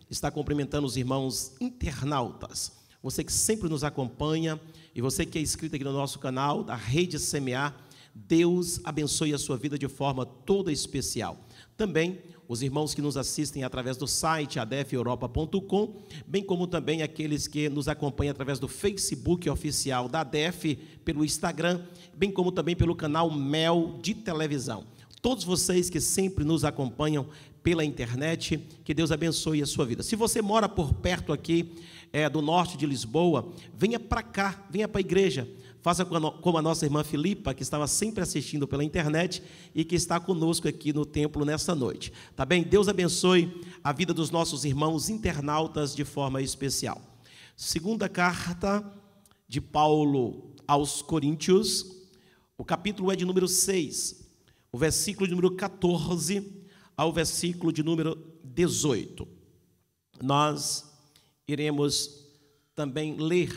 Está cumprimentando os irmãos internautas, você que sempre nos acompanha e você que é inscrito aqui no nosso canal da Rede Semear. Deus abençoe a sua vida de forma toda especial. Também os irmãos que nos assistem através do site adefeuropa.com, bem como também aqueles que nos acompanham através do Facebook oficial da ADEF, pelo Instagram, bem como também pelo canal Mel de televisão. Todos vocês que sempre nos acompanham pela internet, que Deus abençoe a sua vida. Se você mora por perto aqui do norte de Lisboa, venha para cá, venha para a igreja. Faça como a nossa irmã Filipa, que estava sempre assistindo pela internet e que está conosco aqui no templo nessa noite. Tá bem? Deus abençoe a vida dos nossos irmãos internautas de forma especial. Segunda carta de Paulo aos Coríntios, o capítulo é de número 6, o versículo de número 14 ao versículo de número 18. Nós iremos também ler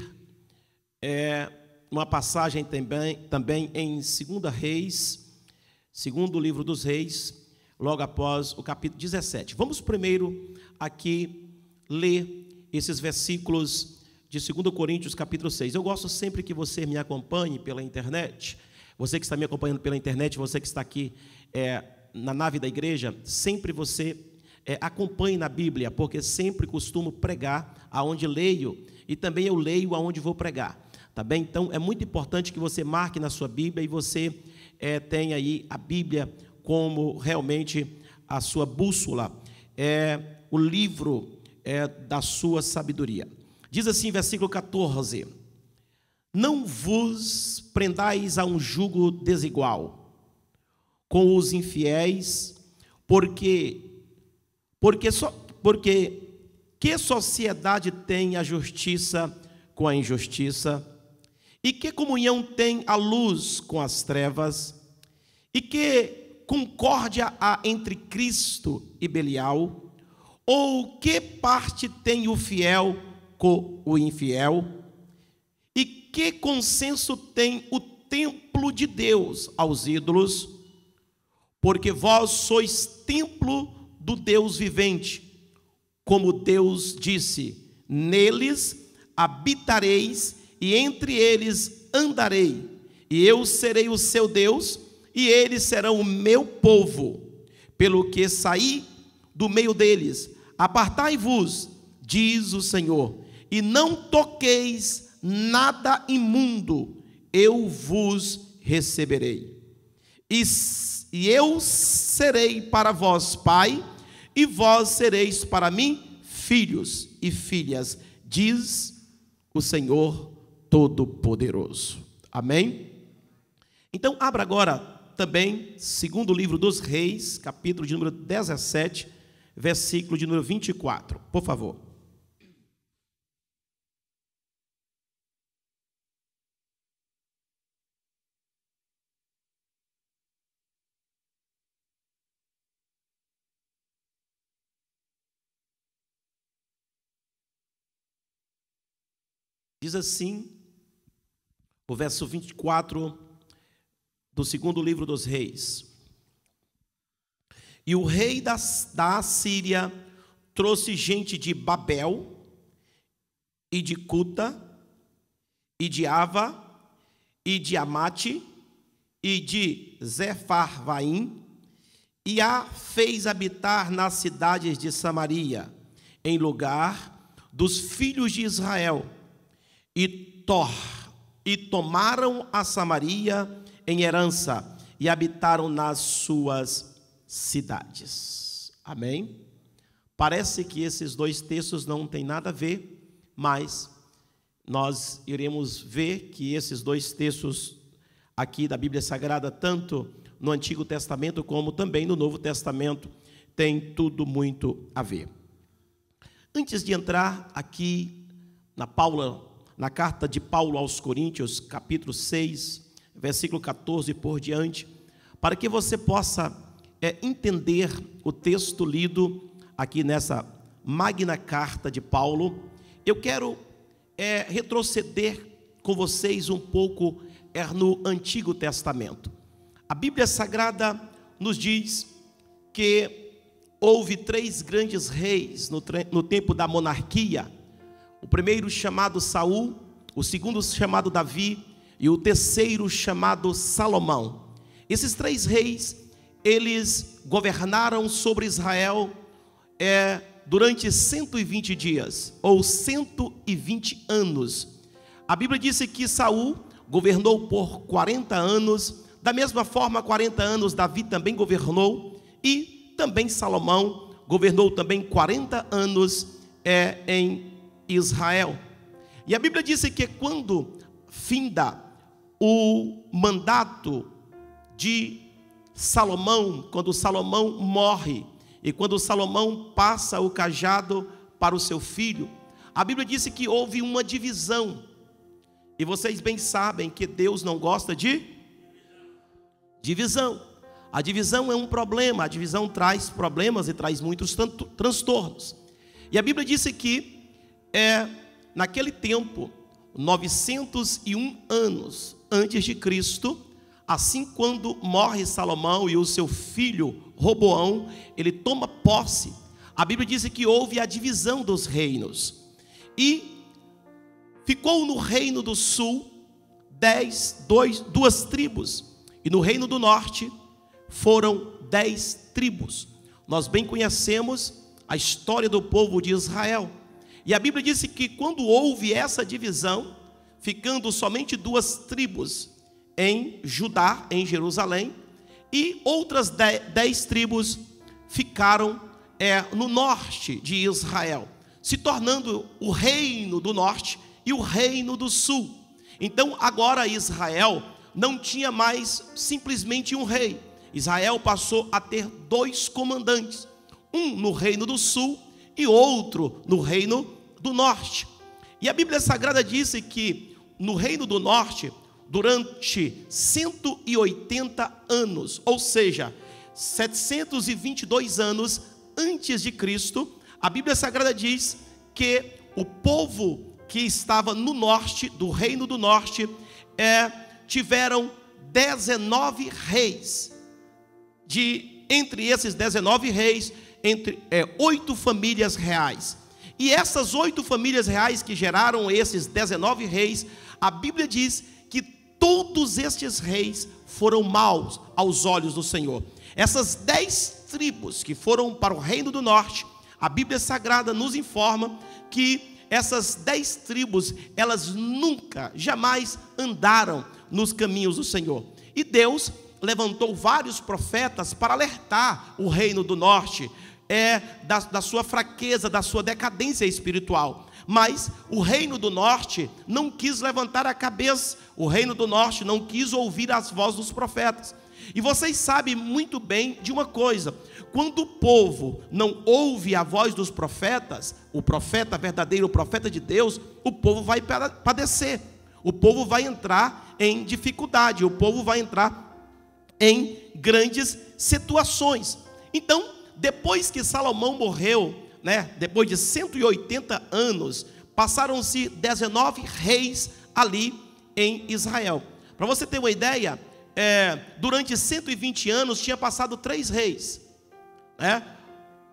uma passagem também em 2 Reis, segundo livro dos Reis, logo após o capítulo 17. Vamos primeiro aqui ler esses versículos de 2 Coríntios, capítulo 6. Eu gosto sempre que você me acompanhe pela internet. Você que está me acompanhando pela internet, você que está aqui na nave da igreja, sempre você acompanhe na Bíblia, porque sempre costumo pregar aonde leio, e também eu leio aonde vou pregar. Tá bem? Então, é muito importante que você marque na sua Bíblia e você tenha aí a Bíblia como realmente a sua bússola, o livro da sua sabedoria. Diz assim, versículo 14: não vos prendais a um jugo desigual com os infiéis, porque que sociedade tem a justiça com a injustiça? E que comunhão tem a luz com as trevas? E que concórdia há entre Cristo e Belial? Ou que parte tem o fiel com o infiel? E que consenso tem o templo de Deus aos ídolos? Porque vós sois templo do Deus vivente, como Deus disse: neles habitareis e entre eles andarei, e eu serei o seu Deus, e eles serão o meu povo. Pelo que saí do meio deles, apartai-vos, diz o Senhor, e não toqueis nada imundo, eu vos receberei. E eu serei para vós pai, e vós sereis para mim filhos e filhas, diz o Senhor Todo-Poderoso. Amém? Então, abra agora também, segundo livro dos Reis, capítulo de número 17, versículo de número 24, por favor. Diz assim, o verso 24 do segundo livro dos Reis: e o rei da Assíria trouxe gente de Babel, e de Cuta, e de Ava, e de Amate, e de Zefarvaim, e a fez habitar nas cidades de Samaria, em lugar dos filhos de Israel, e tomaram a Samaria em herança, e habitaram nas suas cidades. Amém? Parece que esses dois textos não têm nada a ver, mas nós iremos ver que esses dois textos aqui da Bíblia Sagrada, tanto no Antigo Testamento como também no Novo Testamento, tem tudo muito a ver. Antes de entrar aqui na carta de Paulo aos Coríntios, capítulo 6, versículo 14 por diante, para que você possa entender o texto lido aqui nessa magna carta de Paulo, eu quero retroceder com vocês um pouco no Antigo Testamento. A Bíblia Sagrada nos diz que houve 3 grandes reis no tempo da monarquia. O primeiro chamado Saul, o segundo chamado Davi e o terceiro chamado Salomão. Esses 3 reis, eles governaram sobre Israel durante 120 dias, ou 120 anos. A Bíblia disse que Saul governou por 40 anos, da mesma forma 40 anos Davi também governou, e também Salomão governou também 40 anos em Israel. E a Bíblia disse que quando finda o mandato de Salomão, quando Salomão morre, e quando Salomão passa o cajado para o seu filho, a Bíblia disse que houve uma divisão. E vocês bem sabem que Deus não gosta de divisão. A divisão é um problema, a divisão traz problemas e traz muitos transtornos. E a Bíblia disse que naquele tempo, 901 anos antes de Cristo, assim quando morre Salomão e o seu filho Roboão, ele toma posse, a Bíblia diz que houve a divisão dos reinos. E ficou no reino do sul 2 tribos, e no reino do norte foram 10 tribos. Nós bem conhecemos a história do povo de Israel. E a Bíblia disse que quando houve essa divisão, ficando somente 2 tribos em Judá, em Jerusalém, e outras 10 tribos ficaram no norte de Israel, se tornando o reino do norte e o reino do sul. Então agora Israel não tinha mais simplesmente um rei. Israel passou a ter 2 comandantes, um no reino do sul e outro no reino do norte. E a Bíblia Sagrada disse que no reino do norte, durante 180 anos, ou seja, 722 anos antes de Cristo, a Bíblia Sagrada diz que o povo que estava no norte, do reino do norte, tiveram 19 reis. Entre esses 19 reis, 8 famílias reais. E essas 8 famílias reais que geraram esses 19 reis, a Bíblia diz que todos estes reis foram maus aos olhos do Senhor. Essas 10 tribos que foram para o reino do norte, a Bíblia Sagrada nos informa que essas 10 tribos, elas nunca, jamais andaram nos caminhos do Senhor. E Deus levantou vários profetas para alertar o reino do norte da sua fraqueza, da sua decadência espiritual. Mas o reino do norte não quis levantar a cabeça, o reino do norte não quis ouvir as vozes dos profetas. E vocês sabem muito bem de uma coisa: quando o povo não ouve a voz dos profetas, o profeta verdadeiro, o profeta de Deus, o povo vai padecer, o povo vai entrar em dificuldade, o povo vai entrar em grandes situações. Então, depois que Salomão morreu, depois de 180 anos, passaram-se 19 reis ali em Israel. Para você ter uma ideia, durante 120 anos tinha passado 3 reis.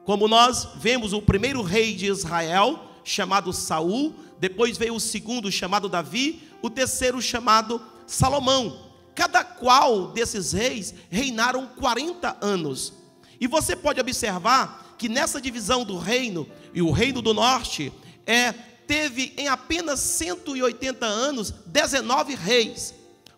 Como nós vemos, o primeiro rei de Israel, chamado Saul, depois veio o segundo, chamado Davi, o terceiro, chamado Salomão. Cada qual desses reis reinaram 40 anos. E você pode observar que nessa divisão do reino, e o reino do norte, teve em apenas 180 anos, 19 reis.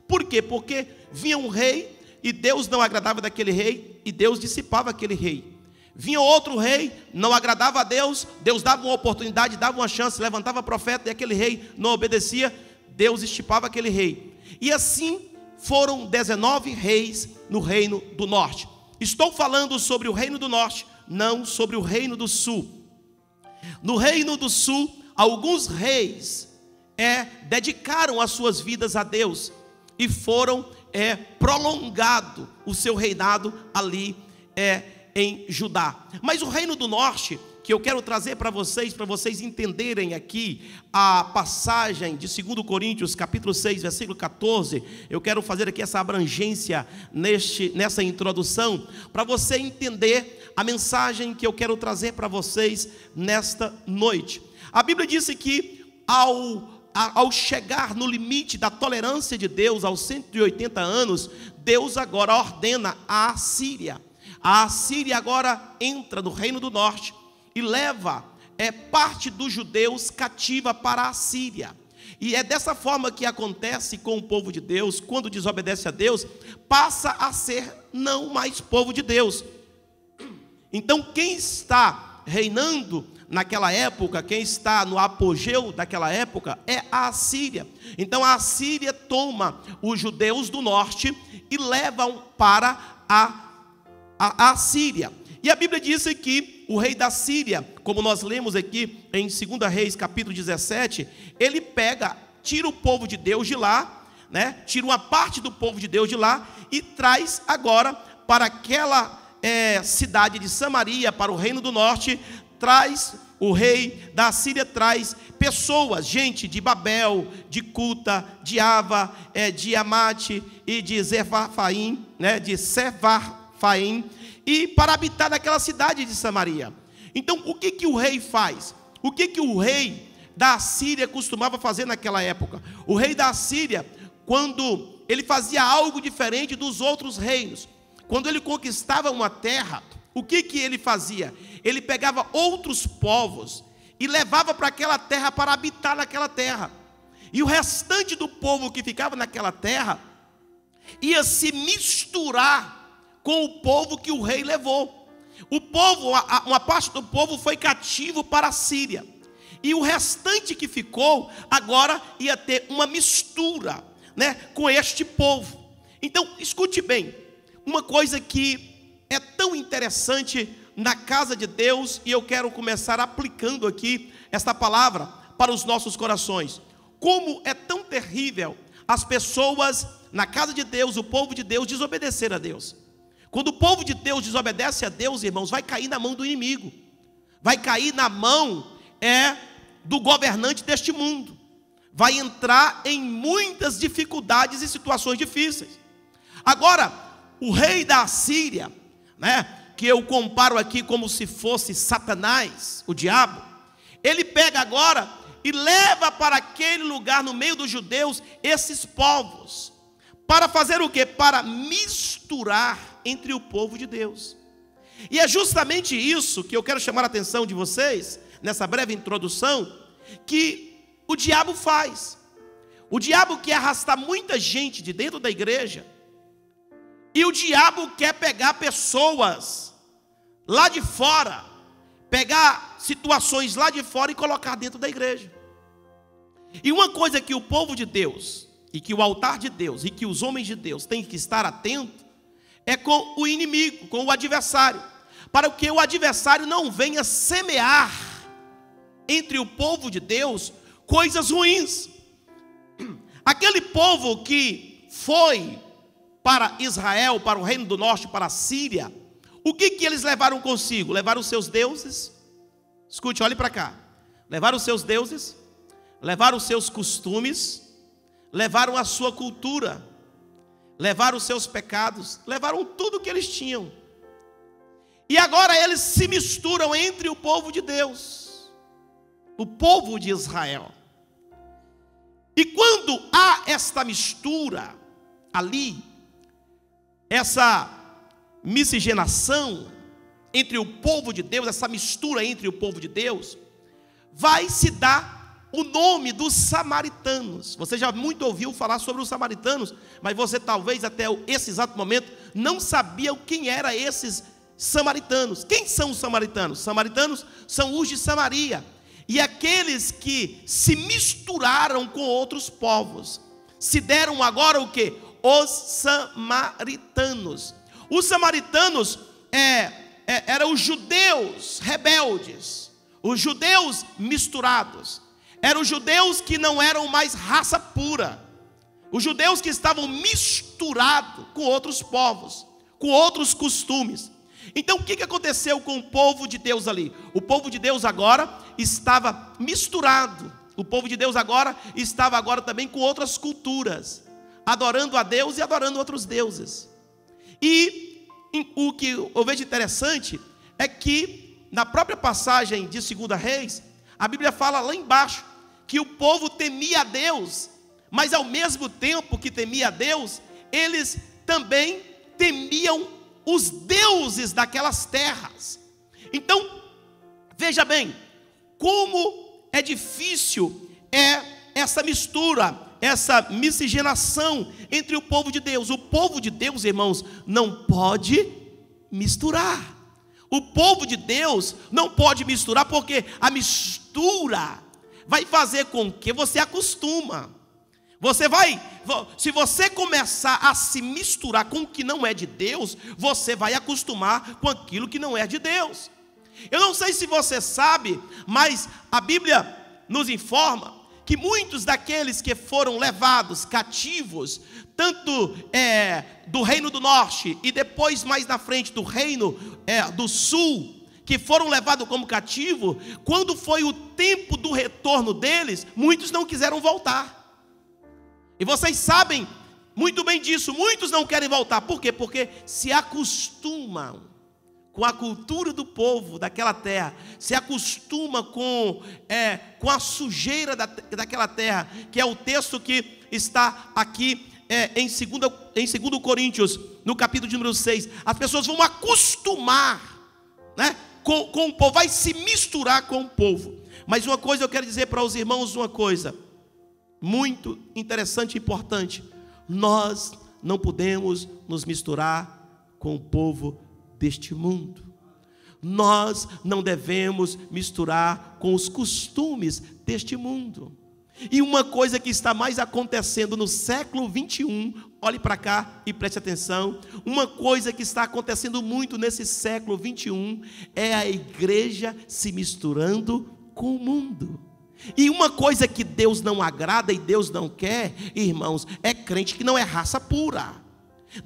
Por quê? Porque vinha um rei, e Deus não agradava daquele rei, e Deus dissipava aquele rei. Vinha outro rei, não agradava a Deus, Deus dava uma oportunidade, dava uma chance, levantava profeta, e aquele rei não obedecia, Deus estipava aquele rei. E assim foram 19 reis no reino do norte. Estou falando sobre o reino do norte, não sobre o reino do sul. No reino do sul, alguns reis dedicaram as suas vidas a Deus e foram prolongado o seu reinado ali em Judá. Mas o reino do norte que eu quero trazer para vocês entenderem aqui a passagem de 2 Coríntios, capítulo 6, versículo 14. Eu quero fazer aqui essa abrangência nessa introdução, para você entender a mensagem que eu quero trazer para vocês nesta noite. A Bíblia disse que ao chegar no limite da tolerância de Deus, aos 180 anos, Deus agora ordena a Assíria. A Assíria agora entra no Reino do Norte e leva parte dos judeus cativa para a Assíria. E é dessa forma que acontece com o povo de Deus. Quando desobedece a Deus, passa a ser não mais povo de Deus. Então quem está reinando naquela época, quem está no apogeu daquela época, é a Assíria. Então a Assíria toma os judeus do norte e levam para a Assíria. E a Bíblia diz que o rei da Síria, como nós lemos aqui em 2 Reis, capítulo 17, ele tira o povo de Deus de lá, tira uma parte do povo de Deus de lá e traz agora para aquela cidade de Samaria, para o reino do norte. O rei da Síria traz pessoas, gente de Babel, de Cuta, de Ava, de Amate e de Sefarfaim, e para habitar naquela cidade de Samaria. Então o que o rei faz? O que o rei da Síria costumava fazer naquela época? O rei da Síria, quando ele fazia algo diferente dos outros reinos, quando ele conquistava uma terra, o que ele fazia? Ele pegava outros povos e levava para aquela terra para habitar naquela terra. E o restante do povo que ficava naquela terra ia se misturar com o povo que o rei levou. O povo, uma parte do povo foi cativo para a Síria. E o restante que ficou, agora ia ter uma mistura, com este povo. Então, escute bem, uma coisa que é tão interessante na casa de Deus, e eu quero começar aplicando aqui esta palavra para os nossos corações. Como é tão terrível as pessoas na casa de Deus, o povo de Deus, desobedecer a Deus. Quando o povo de Deus desobedece a Deus, irmãos, vai cair na mão do inimigo, vai cair na mão do governante deste mundo, vai entrar em muitas dificuldades e situações difíceis. Agora, o rei da Assíria, que eu comparo aqui como se fosse Satanás, o diabo, ele pega agora e leva para aquele lugar no meio dos judeus esses povos, para fazer o quê? Para misturar entre o povo de Deus. E é justamente isso que eu quero chamar a atenção de vocês, nessa breve introdução, que o diabo faz. O diabo quer arrastar muita gente de dentro da igreja, e o diabo quer pegar pessoas lá de fora, pegar situações lá de fora e colocar dentro da igreja. E uma coisa que o povo de Deus, e que o altar de Deus, e que os homens de Deus têm que estar atentos, é com o inimigo, com o adversário, para que o adversário não venha semear entre o povo de Deus coisas ruins. Aquele povo que foi para Israel, para o reino do norte, para a Síria, o que eles levaram consigo? Levaram os seus deuses. Escute, olhe para cá. Levaram os seus deuses, levaram os seus costumes, levaram a sua cultura, levaram os seus pecados, levaram tudo que eles tinham. E agora eles se misturam entre o povo de Deus, o povo de Israel. E quando há esta mistura ali, essa miscigenação entre o povo de Deus, essa mistura entre o povo de Deus, vai se dar o nome dos samaritanos. Você já muito ouviu falar sobre os samaritanos, mas você talvez até esse exato momento não sabia quem eram esses samaritanos. Quem são os samaritanos? Samaritanos são os de Samaria, e aqueles que se misturaram com outros povos, se deram agora o quê? Os samaritanos. Os samaritanos eram os judeus rebeldes, os judeus misturados. Eram os judeus que não eram mais raça pura, os judeus que estavam misturados com outros povos, com outros costumes. Então o que aconteceu com o povo de Deus ali? O povo de Deus agora estava misturado. O povo de Deus agora estava também com outras culturas, adorando a Deus e adorando outros deuses. E o que eu vejo interessante é que na própria passagem de 2 Reis, a Bíblia fala lá embaixo que o povo temia a Deus, mas ao mesmo tempo que temia a Deus, eles também temiam os deuses daquelas terras. Então, veja bem, como é difícil essa mistura, essa miscigenação entre o povo de Deus. O povo de Deus, irmãos, não pode misturar. O povo de Deus não pode misturar, porque a mistura vai fazer com que você acostuma. Se você começar a se misturar com o que não é de Deus, você vai acostumar com aquilo que não é de Deus. Eu não sei se você sabe, mas a Bíblia nos informa que muitos daqueles que foram levados cativos, tanto do reino do norte e depois mais na frente do reino do sul, que foram levados como cativo, quando foi o tempo do retorno deles, muitos não quiseram voltar. E vocês sabem muito bem disso, muitos não querem voltar. Por quê? Porque se acostumam com a cultura do povo daquela terra, se acostuma com a sujeira daquela terra, que é o texto que está aqui em 2 Coríntios, no capítulo de número 6. As pessoas vão acostumar, né, com o povo, vai se misturar com o povo. Mas uma coisa eu quero dizer para os irmãos, uma coisa muito interessante e importante: nós não podemos nos misturar com o povo deste mundo. Nós não devemos misturar com os costumes deste mundo. E uma coisa que está mais acontecendo no século 21, olhe para cá e preste atenção, uma coisa que está acontecendo muito nesse século 21 é a igreja se misturando com o mundo. E uma coisa que Deus não agrada e Deus não quer, irmãos, é crente que não é raça pura.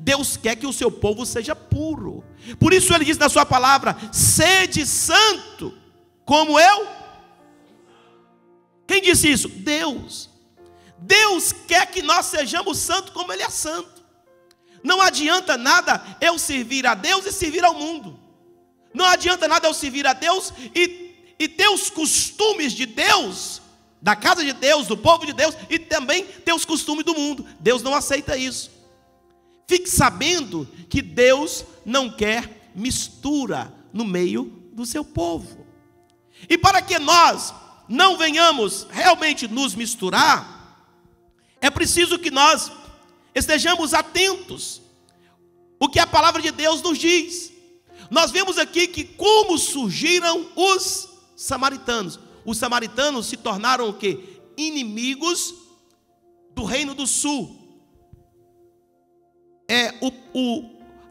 Deus quer que o seu povo seja puro. Por isso ele diz na sua palavra: sede santo, como eu. Quem disse isso? Deus. Deus quer que nós sejamos santos como Ele é santo. Não adianta nada eu servir a Deus e servir ao mundo. Não adianta nada eu servir a Deus e ter os costumes de Deus, da casa de Deus, do povo de Deus, e também ter os costumes do mundo. Deus não aceita isso. Fique sabendo que Deus não quer mistura no meio do seu povo. E para que nós não venhamos realmente nos misturar, é preciso que nós estejamos atentos o que a palavra de Deus nos diz. Nós vemos aqui que como surgiram os samaritanos. Os samaritanos se tornaram o quê? Inimigos do reino do sul.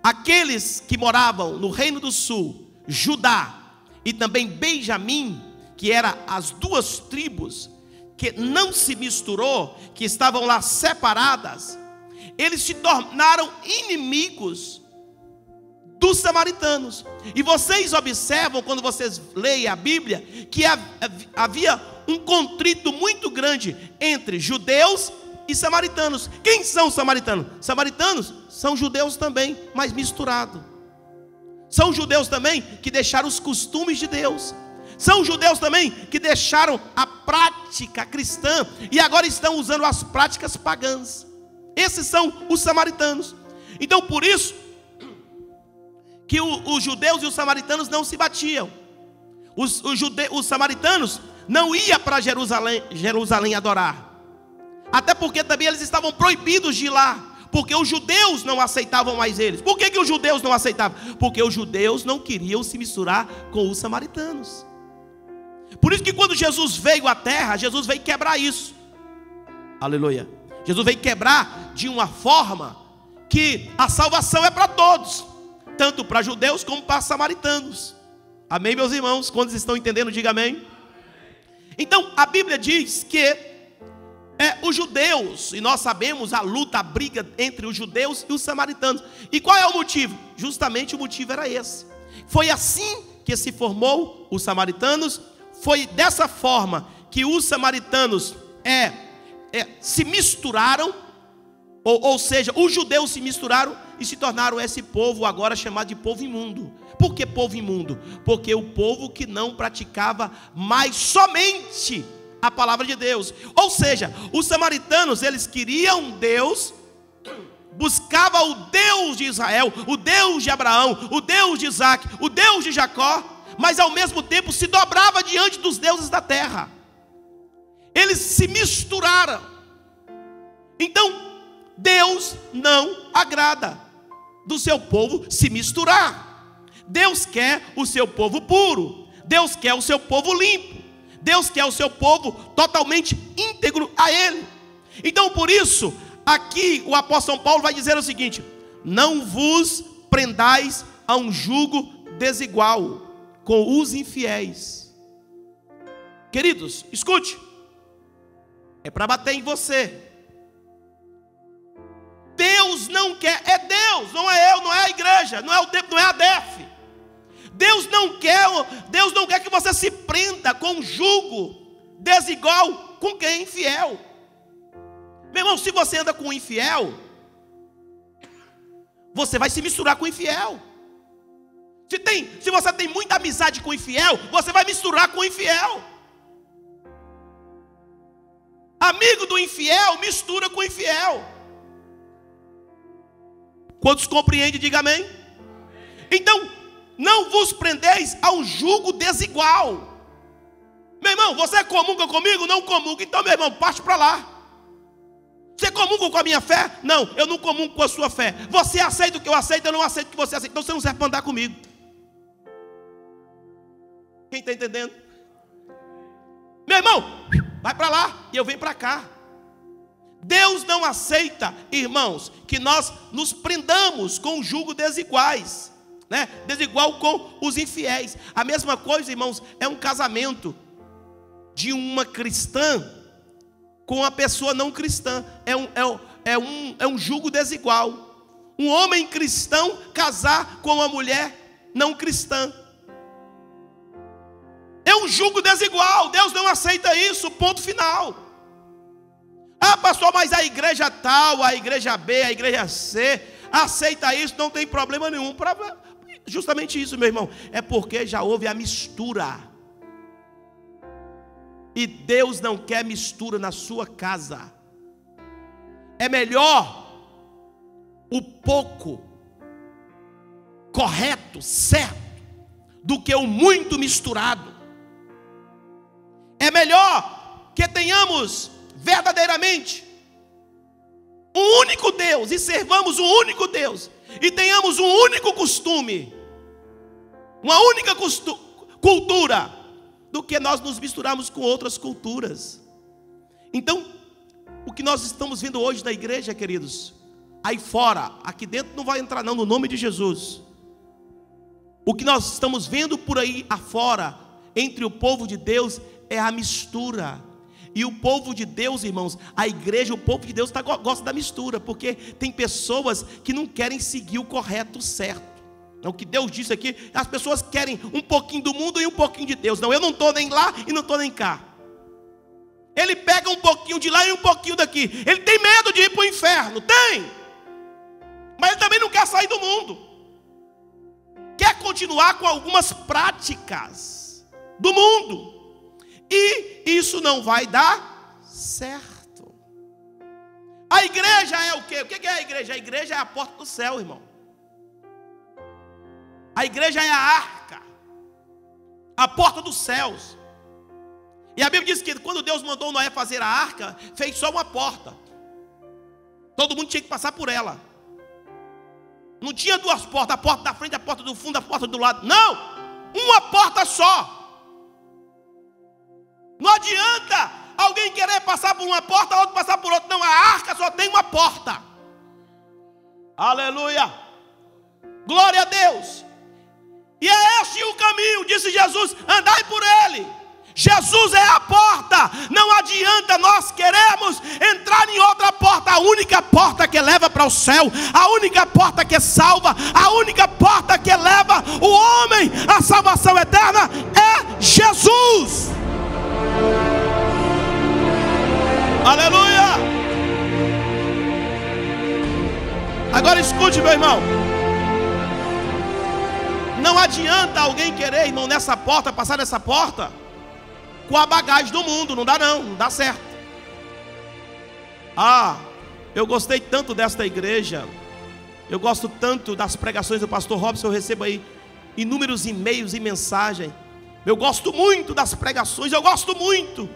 Aqueles que moravam no reino do sul, Judá e também Benjamim, que eram as duas tribos que não se misturou, que estavam lá separadas, eles se tornaram inimigos dos samaritanos. E vocês observam, quando vocês leem a Bíblia, que havia um contrito muito grande entre judeus e samaritanos. Quem são os samaritanos? Samaritanos são judeus também, mas misturados. São judeus também que deixaram os costumes de Deus. São judeus também que deixaram a prática cristã e agora estão usando as práticas pagãs. Esses são os samaritanos. Então por isso que os judeus e os samaritanos não se batiam. Os samaritanos não iam para Jerusalém adorar. Até porque também eles estavam proibidos de ir lá, porque os judeus não aceitavam mais eles. Por que os judeus não aceitavam? Porque os judeus não queriam se misturar com os samaritanos. Por isso que quando Jesus veio à terra, Jesus veio quebrar isso. Aleluia. Jesus veio quebrar de uma forma que a salvação é para todos, tanto para judeus como para samaritanos. Amém, meus irmãos? Quando vocês estão entendendo, diga amém. Então a Bíblia diz que os judeus, e nós sabemos a luta, a briga entre os judeus e os samaritanos. E qual é o motivo? Justamente o motivo era esse. Foi assim que se formou os samaritanos. Foi dessa forma que os samaritanos se misturaram, ou seja, os judeus se misturaram e se tornaram esse povo agora chamado de povo imundo. Por que povo imundo? Porque o povo que não praticava mais somente a palavra de Deus. Ou seja, os samaritanos, eles queriam Deus, buscavam o Deus de Israel, o Deus de Abraão, o Deus de Isaac, o Deus de Jacó, mas ao mesmo tempo se dobrava diante dos deuses da terra. Eles se misturaram. Então Deus não agrada do seu povo se misturar. Deus quer o seu povo puro, Deus quer o seu povo limpo, Deus quer o seu povo totalmente íntegro a Ele. Então por isso, aqui o apóstolo Paulo vai dizer o seguinte: não vos prendais a um jugo desigual com os infiéis. Queridos, escute, é para bater em você. Deus não quer, é Deus, não é eu, não é a igreja, não é o tempo, não é a DEF. Deus não quer que você se prenda com um jugo desigual com quem é infiel. Meu irmão, se você anda com um infiel, você vai se misturar com o infiel. Se você tem muita amizade com o infiel, você vai misturar com o infiel. Amigo do infiel mistura com o infiel. Quantos compreendem, diga amém. Então, não vos prendeis a um jugo desigual. Meu irmão, você comunga comigo? Não comunga. Então, meu irmão, parte para lá. Você comunga com a minha fé? Não, eu não comungo com a sua fé. Você aceita o que eu aceito, eu não aceito o que você aceita. Então você não serve para andar comigo. Quem está entendendo? Meu irmão, vai para lá e eu venho para cá. Deus não aceita, irmãos, que nós nos prendamos com jugo desiguais, né? Desigual com os infiéis. A mesma coisa, irmãos, é um casamento de uma cristã com uma pessoa não cristã. É um jugo desigual. Um homem cristão casar com uma mulher não cristã. É um jugo desigual. Deus não aceita isso, ponto final. Ah, pastor, mas a igreja tal, a igreja B, a igreja C aceita isso, não tem problema nenhum. Justamente isso, meu irmão, é porque já houve a mistura. E Deus não quer mistura na sua casa. É melhor o pouco correto, certo, do que o muito misturado. É melhor que tenhamos verdadeiramente um único Deus e servamos um único Deus e tenhamos um único costume, uma única cultura, do que nós nos misturarmos com outras culturas. Então, o que nós estamos vendo hoje na igreja, queridos, aí fora, aqui dentro não vai entrar não, no nome de Jesus. O que nós estamos vendo por aí afora, entre o povo de Deus, é a mistura. E o povo de Deus, irmãos, a igreja, o povo de Deus gosta da mistura, porque tem pessoas que não querem seguir o correto, o certo. É o que Deus disse aqui, as pessoas querem um pouquinho do mundo e um pouquinho de Deus. Não, eu não estou nem lá e não estou nem cá. Ele pega um pouquinho de lá e um pouquinho daqui. Ele tem medo de ir para o inferno, tem. Mas ele também não quer sair do mundo. Quer continuar com algumas práticas do mundo. E isso não vai dar certo. A igreja é o quê? O que é a igreja? A igreja é a porta do céu, irmão. A igreja é a arca, a porta dos céus. E a Bíblia diz que quando Deus mandou Noé fazer a arca, fez só uma porta. Todo mundo tinha que passar por ela. Não tinha duas portas, a porta da frente, a porta do fundo, a porta do lado. Não, uma porta só. Não adianta alguém querer passar por uma porta, outro passar por outra. Não, a arca só tem uma porta. Aleluia. Glória a Deus. E é este o caminho, disse Jesus, andai por ele. Jesus é a porta. Não adianta nós queremos entrar em outra porta. A única porta que leva para o céu, a única porta que salva, a única porta que leva o homem à salvação eterna é Jesus. Aleluia. Agora escute, meu irmão. Não adianta alguém querer, irmão, nessa porta, passar nessa porta com a bagagem do mundo. Não dá não, não dá certo. Eu gostei tanto desta igreja. Eu gosto tanto das pregações do pastor Robson. Eu recebo aí inúmeros e-mails e mensagens. Eu gosto muito das pregações. Eu gosto muito.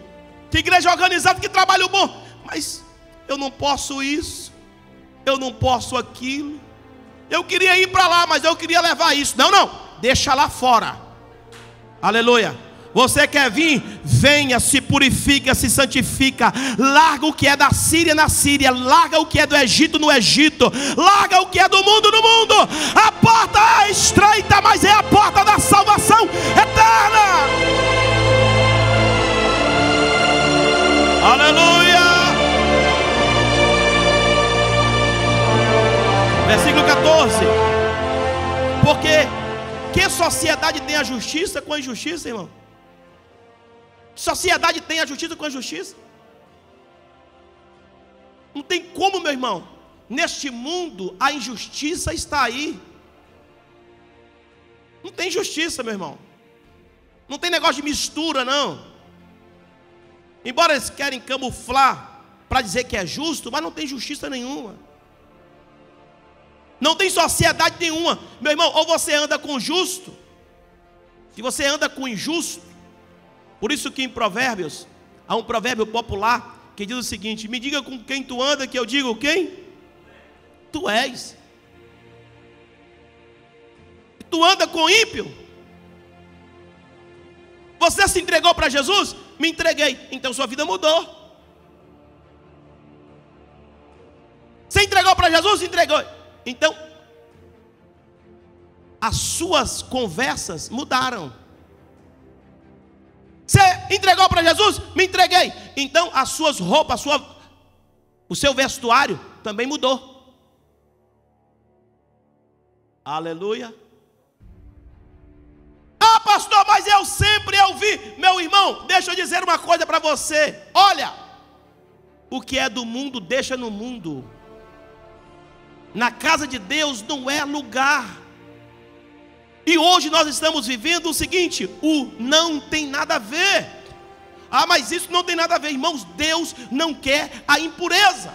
Que igreja organizada, que trabalho bom. Mas eu não posso isso, eu não posso aquilo. Eu queria ir para lá, mas eu queria levar isso. Não, deixa lá fora. Aleluia. Você quer vir? Venha, se purifica, se santifica. Larga o que é da Síria na Síria. Larga o que é do Egito no Egito. Larga o que é do mundo no mundo. A porta é estreita, mas é a porta da salvação eterna. Aleluia. Versículo 14. Porque que sociedade tem a justiça com a injustiça, irmão? Sociedade tem a justiça com a justiça? Não tem como, meu irmão. Neste mundo a injustiça está aí. Não tem justiça, meu irmão. Não tem negócio de mistura, não. Embora eles querem camuflar para dizer que é justo, mas não tem justiça nenhuma. Não tem sociedade nenhuma. Meu irmão, ou você anda com o justo, se você anda com o injusto. Por isso que em Provérbios, há um provérbio popular que diz o seguinte: me diga com quem tu anda, que eu digo quem tu és. Tu anda com ímpio. Você se entregou para Jesus? Me entreguei. Então sua vida mudou. Você entregou para Jesus? Entregou. Então as suas conversas mudaram. Você entregou para Jesus? Me entreguei. Então as suas roupas, o seu vestuário também mudou. Aleluia. Ah, pastor, mas eu sempre ouvi. Meu irmão, deixa eu dizer uma coisa para você. Olha, o que é do mundo, deixa no mundo. Na casa de Deus não é lugar. E hoje nós estamos vivendo o seguinte: o não tem nada a ver. Ah, mas isso não tem nada a ver, irmãos. Deus não quer a impureza.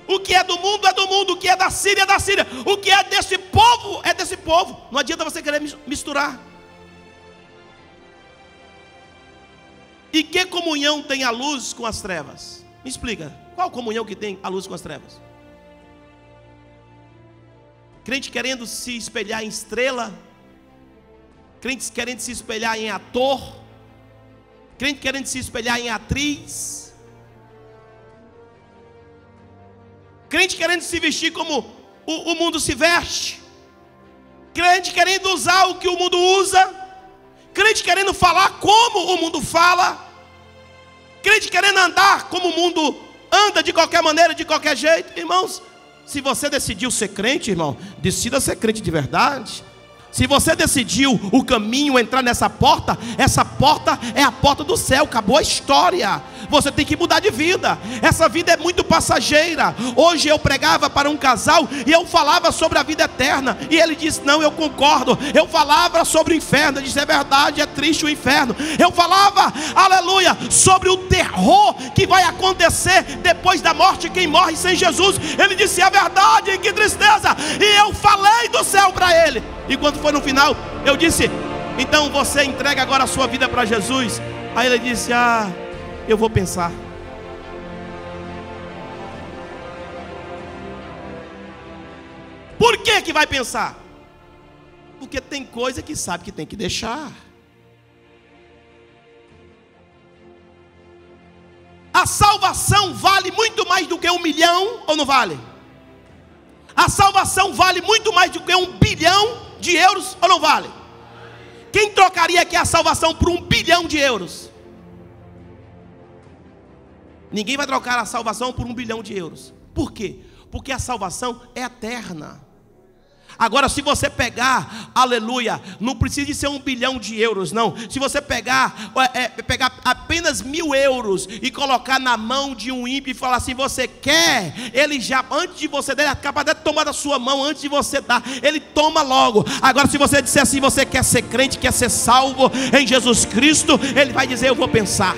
O que é do mundo é do mundo. O que é da Síria é da Síria. O que é desse povo é desse povo. Não adianta você querer misturar. E que comunhão tem a luz com as trevas? Me explica, qual comunhão que tem a luz com as trevas? Crente querendo se espelhar em estrela, crentes querendo se espelhar em ator, crente querendo se espelhar em atriz, crente querendo se vestir como o mundo se veste, crente querendo usar o que o mundo usa, crente querendo falar como o mundo fala, crente querendo andar como o mundo anda, de qualquer maneira, de qualquer jeito. Irmãos, se você decidiu ser crente, irmão, decida ser crente de verdade. Se você decidiu o caminho, entrar nessa porta, essa porta é a porta do céu. Acabou a história. Você tem que mudar de vida. Essa vida é muito passageira. Hoje eu pregava para um casal e eu falava sobre a vida eterna, e ele disse: não, eu concordo. Eu falava sobre o inferno, ele disse: é verdade, é triste o inferno. Eu falava, aleluia, sobre o terror que vai acontecer depois da morte, quem morre sem Jesus. Ele disse: é verdade, que tristeza. E eu falei do céu para ele. E quando foi no final, eu disse: então você entrega agora a sua vida para Jesus? Aí ele disse: eu vou pensar. Por que vai pensar? Porque tem coisa que sabe que tem que deixar. A salvação vale muito mais do que 1 milhão, ou não vale? A salvação vale muito mais do que 1 bilhão de euros, ou não vale? Quem trocaria aqui a salvação por 1 bilhão de euros? Ninguém vai trocar a salvação por 1 bilhão de euros. Por quê? Porque a salvação é eterna. Agora, se você pegar, aleluia, não precisa de ser 1 bilhão de euros, não. Se você pegar apenas 1.000 euros e colocar na mão de um ímpio e falar assim, você quer? Ele já, antes de você dar, ele é capaz de tomar da sua mão, antes de você dar, ele toma logo. Agora, se você disser assim, você quer ser crente, quer ser salvo em Jesus Cristo, ele vai dizer, eu vou pensar.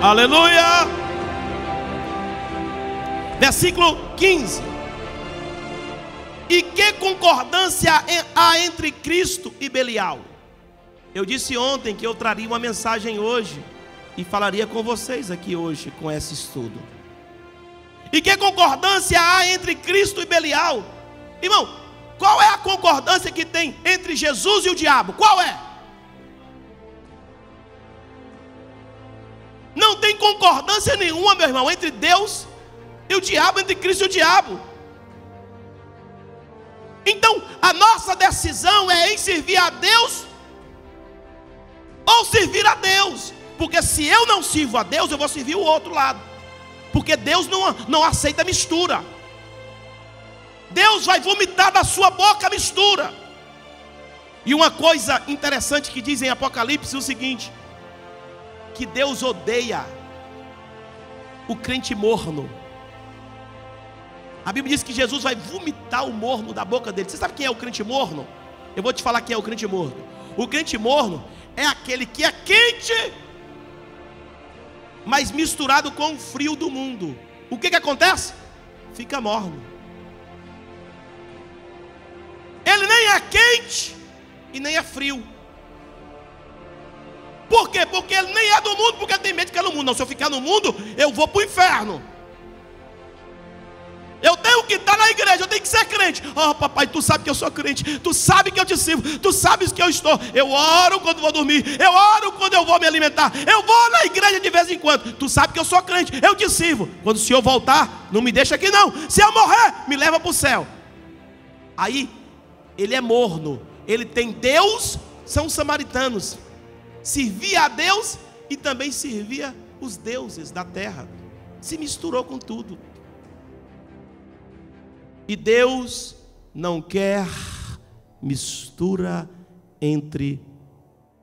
Aleluia! Versículo 15. E que concordância há entre Cristo e Belial? Eu disse ontem que eu traria uma mensagem hoje e falaria com vocês aqui hoje com esse estudo. E que concordância há entre Cristo e Belial? Irmão, qual é a concordância que tem entre Jesus e o diabo? Qual é? Não tem concordância nenhuma, meu irmão, entre Deus e o diabo, entre Cristo e o diabo. Então, a nossa decisão é em servir a Deus ou servir a Deus. Porque se eu não sirvo a Deus, eu vou servir o outro lado. Porque Deus não aceita mistura. Deus vai vomitar da sua boca a mistura. E uma coisa interessante que diz em Apocalipse é o seguinte: que Deus odeia o crente morno. A Bíblia diz que Jesus vai vomitar o morno da boca dele. Você sabe quem é o crente morno? Eu vou te falar quem é o crente morno. O crente morno é aquele que é quente, mas misturado com o frio do mundo. O que acontece? Fica morno. Ele nem é quente e nem é frio. Por quê? Porque ele nem é do mundo, porque ele tem medo de ficar no mundo. Não, se eu ficar no mundo, eu vou para o inferno. Eu tenho que estar na igreja, eu tenho que ser crente. Oh papai, tu sabe que eu sou crente, tu sabe que eu te sirvo, tu sabes que eu estou. Eu oro quando vou dormir, eu oro quando eu vou me alimentar, eu vou na igreja de vez em quando. Tu sabe que eu sou crente, eu te sirvo. Quando o Senhor voltar, não me deixa aqui não. Se eu morrer, me leva para o céu. Aí, ele é morno. Ele tem Deus, são os samaritanos. Servia a Deus e também servia os deuses da terra. Se misturou com tudo. E Deus não quer mistura entre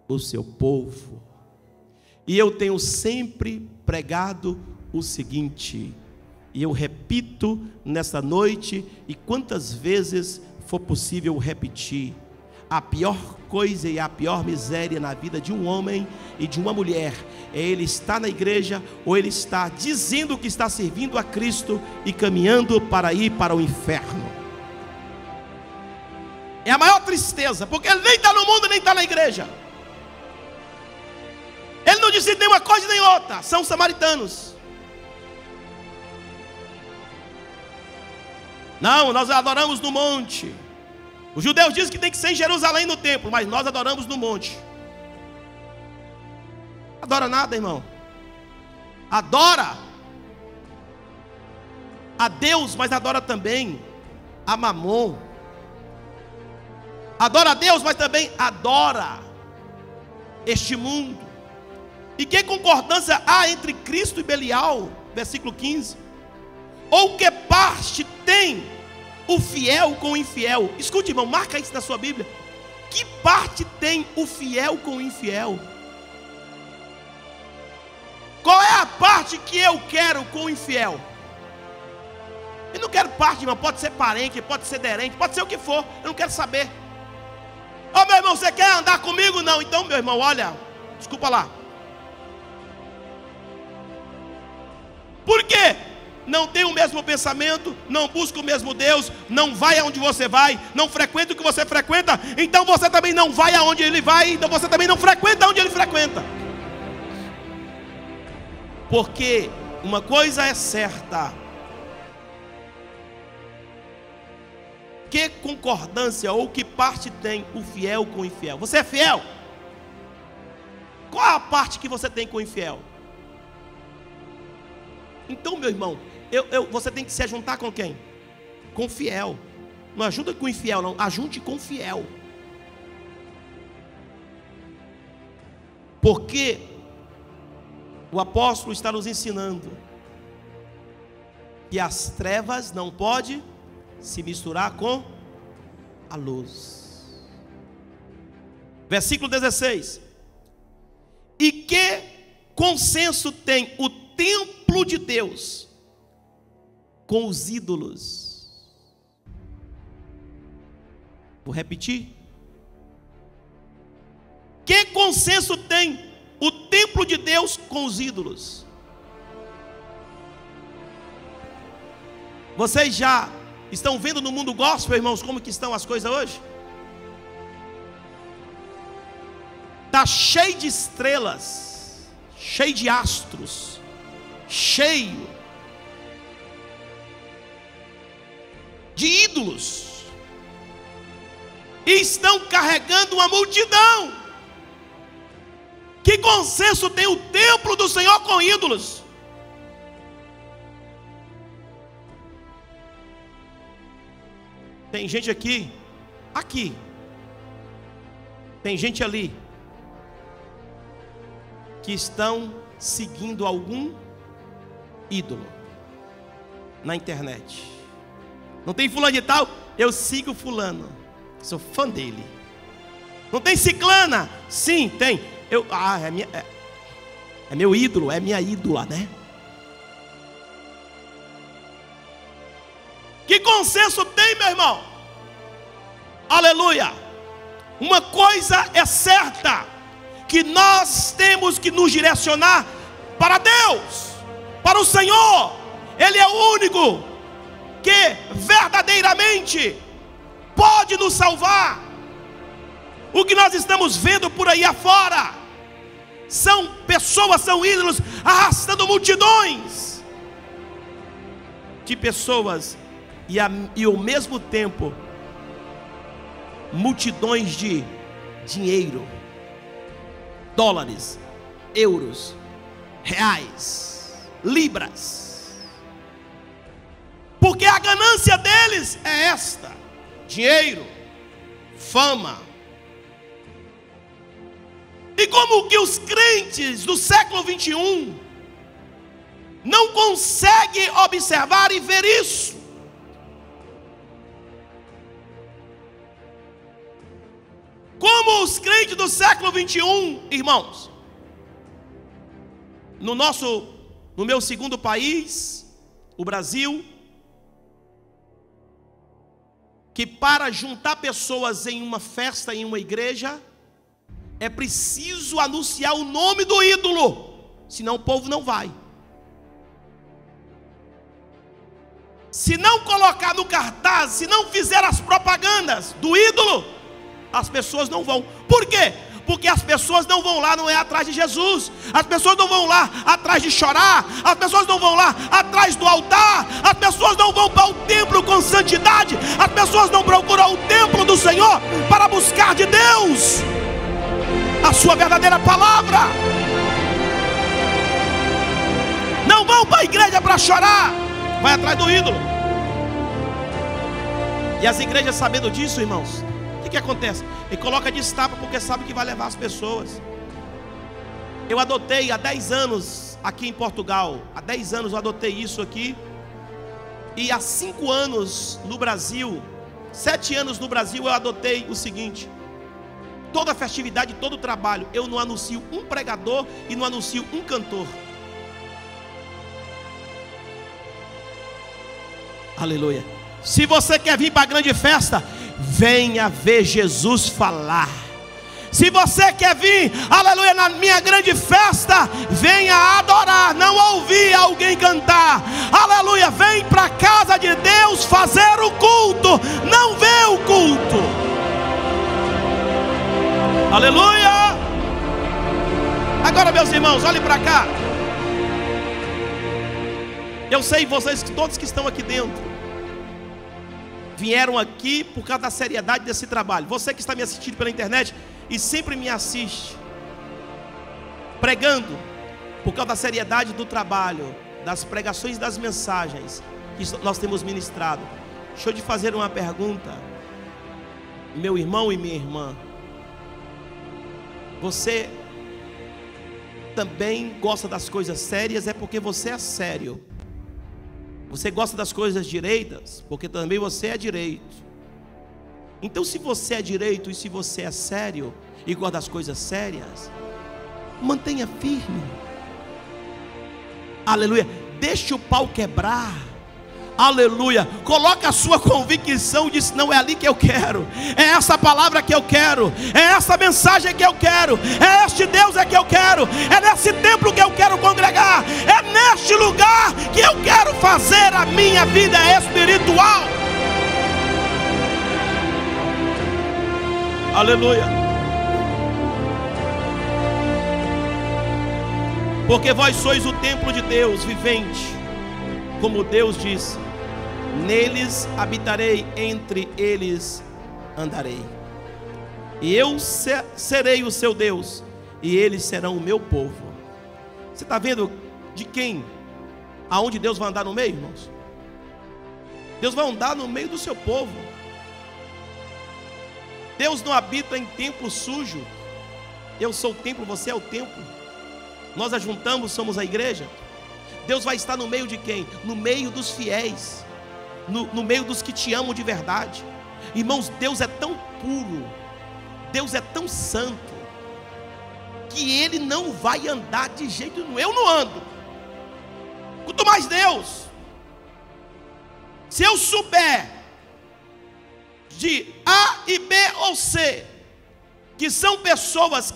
o seu povo. E eu tenho sempre pregado o seguinte, e eu repito nessa noite, e quantas vezes for possível repetir: a pior coisa e a pior miséria na vida de um homem e de uma mulher é ele estar na igreja ou ele está dizendo que está servindo a Cristo e caminhando para ir para o inferno. É a maior tristeza, porque ele nem está no mundo nem está na igreja. Ele não decide nem uma coisa nem outra. São samaritanos. Não, nós adoramos no monte. Os judeus dizem que tem que ser em Jerusalém no templo, mas nós adoramos no monte. Adora nada, irmão. Adora a Deus, mas adora também a Mamon. Adora a Deus, mas também adora este mundo. E que concordância há entre Cristo e Belial? Versículo 15. Ou que parte tem o fiel com o infiel? Escute, irmão, marca isso na sua Bíblia. Que parte tem o fiel com o infiel? Qual é a parte que eu quero com o infiel? Eu não quero parte, irmão. Pode ser parente, pode ser derente, pode ser o que for. Eu não quero saber. Ô meu irmão, você quer andar comigo? Não. Então, meu irmão, olha, desculpa lá. Por quê? Não tem o mesmo pensamento, não busca o mesmo Deus, não vai aonde você vai, não frequenta o que você frequenta, então você também não vai aonde ele vai, então você também não frequenta onde ele frequenta. Porque uma coisa é certa: que concordância ou que parte tem o fiel com o infiel? Você é fiel? Qual é a parte que você tem com o infiel? Então, meu irmão, você tem que se juntar com quem? Com o fiel. Não ajunta com o infiel, não. Ajunte com o fiel. Porque o apóstolo está nos ensinando que as trevas não podem se misturar com a luz. Versículo 16. E que consenso tem o templo de Deus com os ídolos? Vou repetir. Que consenso tem o templo de Deus com os ídolos? Vocês já estão vendo no mundo gospel, irmãos, como que estão as coisas hoje? Está cheio de estrelas, cheio de astros, cheio de ídolos, e estão carregando uma multidão. Que consenso tem o templo do Senhor com ídolos? Tem gente aqui, tem gente ali, que estão seguindo algum ídolo na internet. Não tem fulano de tal? Eu sigo fulano, sou fã dele. Não tem ciclana? Sim, tem. É meu ídolo, é minha ídola, né? Que consenso tem, meu irmão? Aleluia! Uma coisa é certa, que nós temos que nos direcionar para Deus, para o Senhor. Ele é o único que verdadeiramente pode nos salvar. O que nós estamos vendo por aí afora são pessoas, são ídolos arrastando multidões de pessoas e ao mesmo tempo multidões de dinheiro, dólares, euros, reais, libras, porque a ganância deles é esta: dinheiro, fama. E como que os crentes do século 21 não conseguem observar e ver isso? Como os crentes do século 21, irmãos, no meu segundo país, o Brasil, que para juntar pessoas em uma festa, em uma igreja, é preciso anunciar o nome do ídolo, senão o povo não vai. Se não colocar no cartaz, se não fizer as propagandas do ídolo, as pessoas não vão. Por quê? Porque as pessoas não vão lá, não é atrás de Jesus. As pessoas não vão lá atrás de chorar. As pessoas não vão lá atrás do altar. As pessoas não vão para o templo com santidade. As pessoas não procuram o templo do Senhor para buscar de Deus a sua verdadeira palavra. Não vão para a igreja para chorar, vai atrás do ídolo. E as igrejas, sabendo disso, irmãos, o que acontece? Ele coloca destape porque sabe que vai levar as pessoas. Eu adotei há 10 anos aqui em Portugal. Há 10 anos eu adotei isso aqui. E há 5 anos no Brasil, 7 anos no Brasil, eu adotei o seguinte: toda festividade, todo trabalho, eu não anuncio um pregador e não anuncio um cantor. Aleluia. Se você quer vir para a grande festa, venha ver Jesus falar. Se você quer vir, aleluia, na minha grande festa, venha adorar, não ouvir alguém cantar. Aleluia, vem para a casa de Deus fazer o culto, não ver o culto. Aleluia. Agora, meus irmãos, olhem para cá. Eu sei, vocês todos que estão aqui dentro vieram aqui por causa da seriedade desse trabalho. Você que está me assistindo pela internet e sempre me assiste pregando, por causa da seriedade do trabalho, das pregações e das mensagens que nós temos ministrado. Deixa eu te fazer uma pergunta, meu irmão e minha irmã. Você também gosta das coisas sérias? É porque você é sério. Você gosta das coisas direitas? Porque também você é direito. Então, se você é direito e se você é sério e gosta das coisas sérias, mantenha firme. Aleluia. Deixe o pau quebrar. Aleluia. Coloca a sua convicção, diz: não, é ali que eu quero, é essa palavra que eu quero, é essa mensagem que eu quero, é este Deus é que eu quero, é nesse templo que eu quero congregar, é neste lugar que eu quero fazer a minha vida espiritual. Aleluia. Porque vós sois o templo de Deus vivente, como Deus disse: neles habitarei, entre eles andarei. E eu serei o seu Deus, e eles serão o meu povo. Você está vendo de quem? Aonde Deus vai andar no meio, irmãos? Deus vai andar no meio do seu povo. Deus não habita em templo sujo. Eu sou o templo, você é o templo. Nós ajuntamos, somos a igreja. Deus vai estar no meio de quem? No meio dos fiéis, no meio dos que te amam de verdade. Irmãos, Deus é tão puro, Deus é tão santo, que Ele não vai andar de jeito nenhum. Eu não ando, quanto mais Deus. Se eu souber de A e B ou C, que são pessoas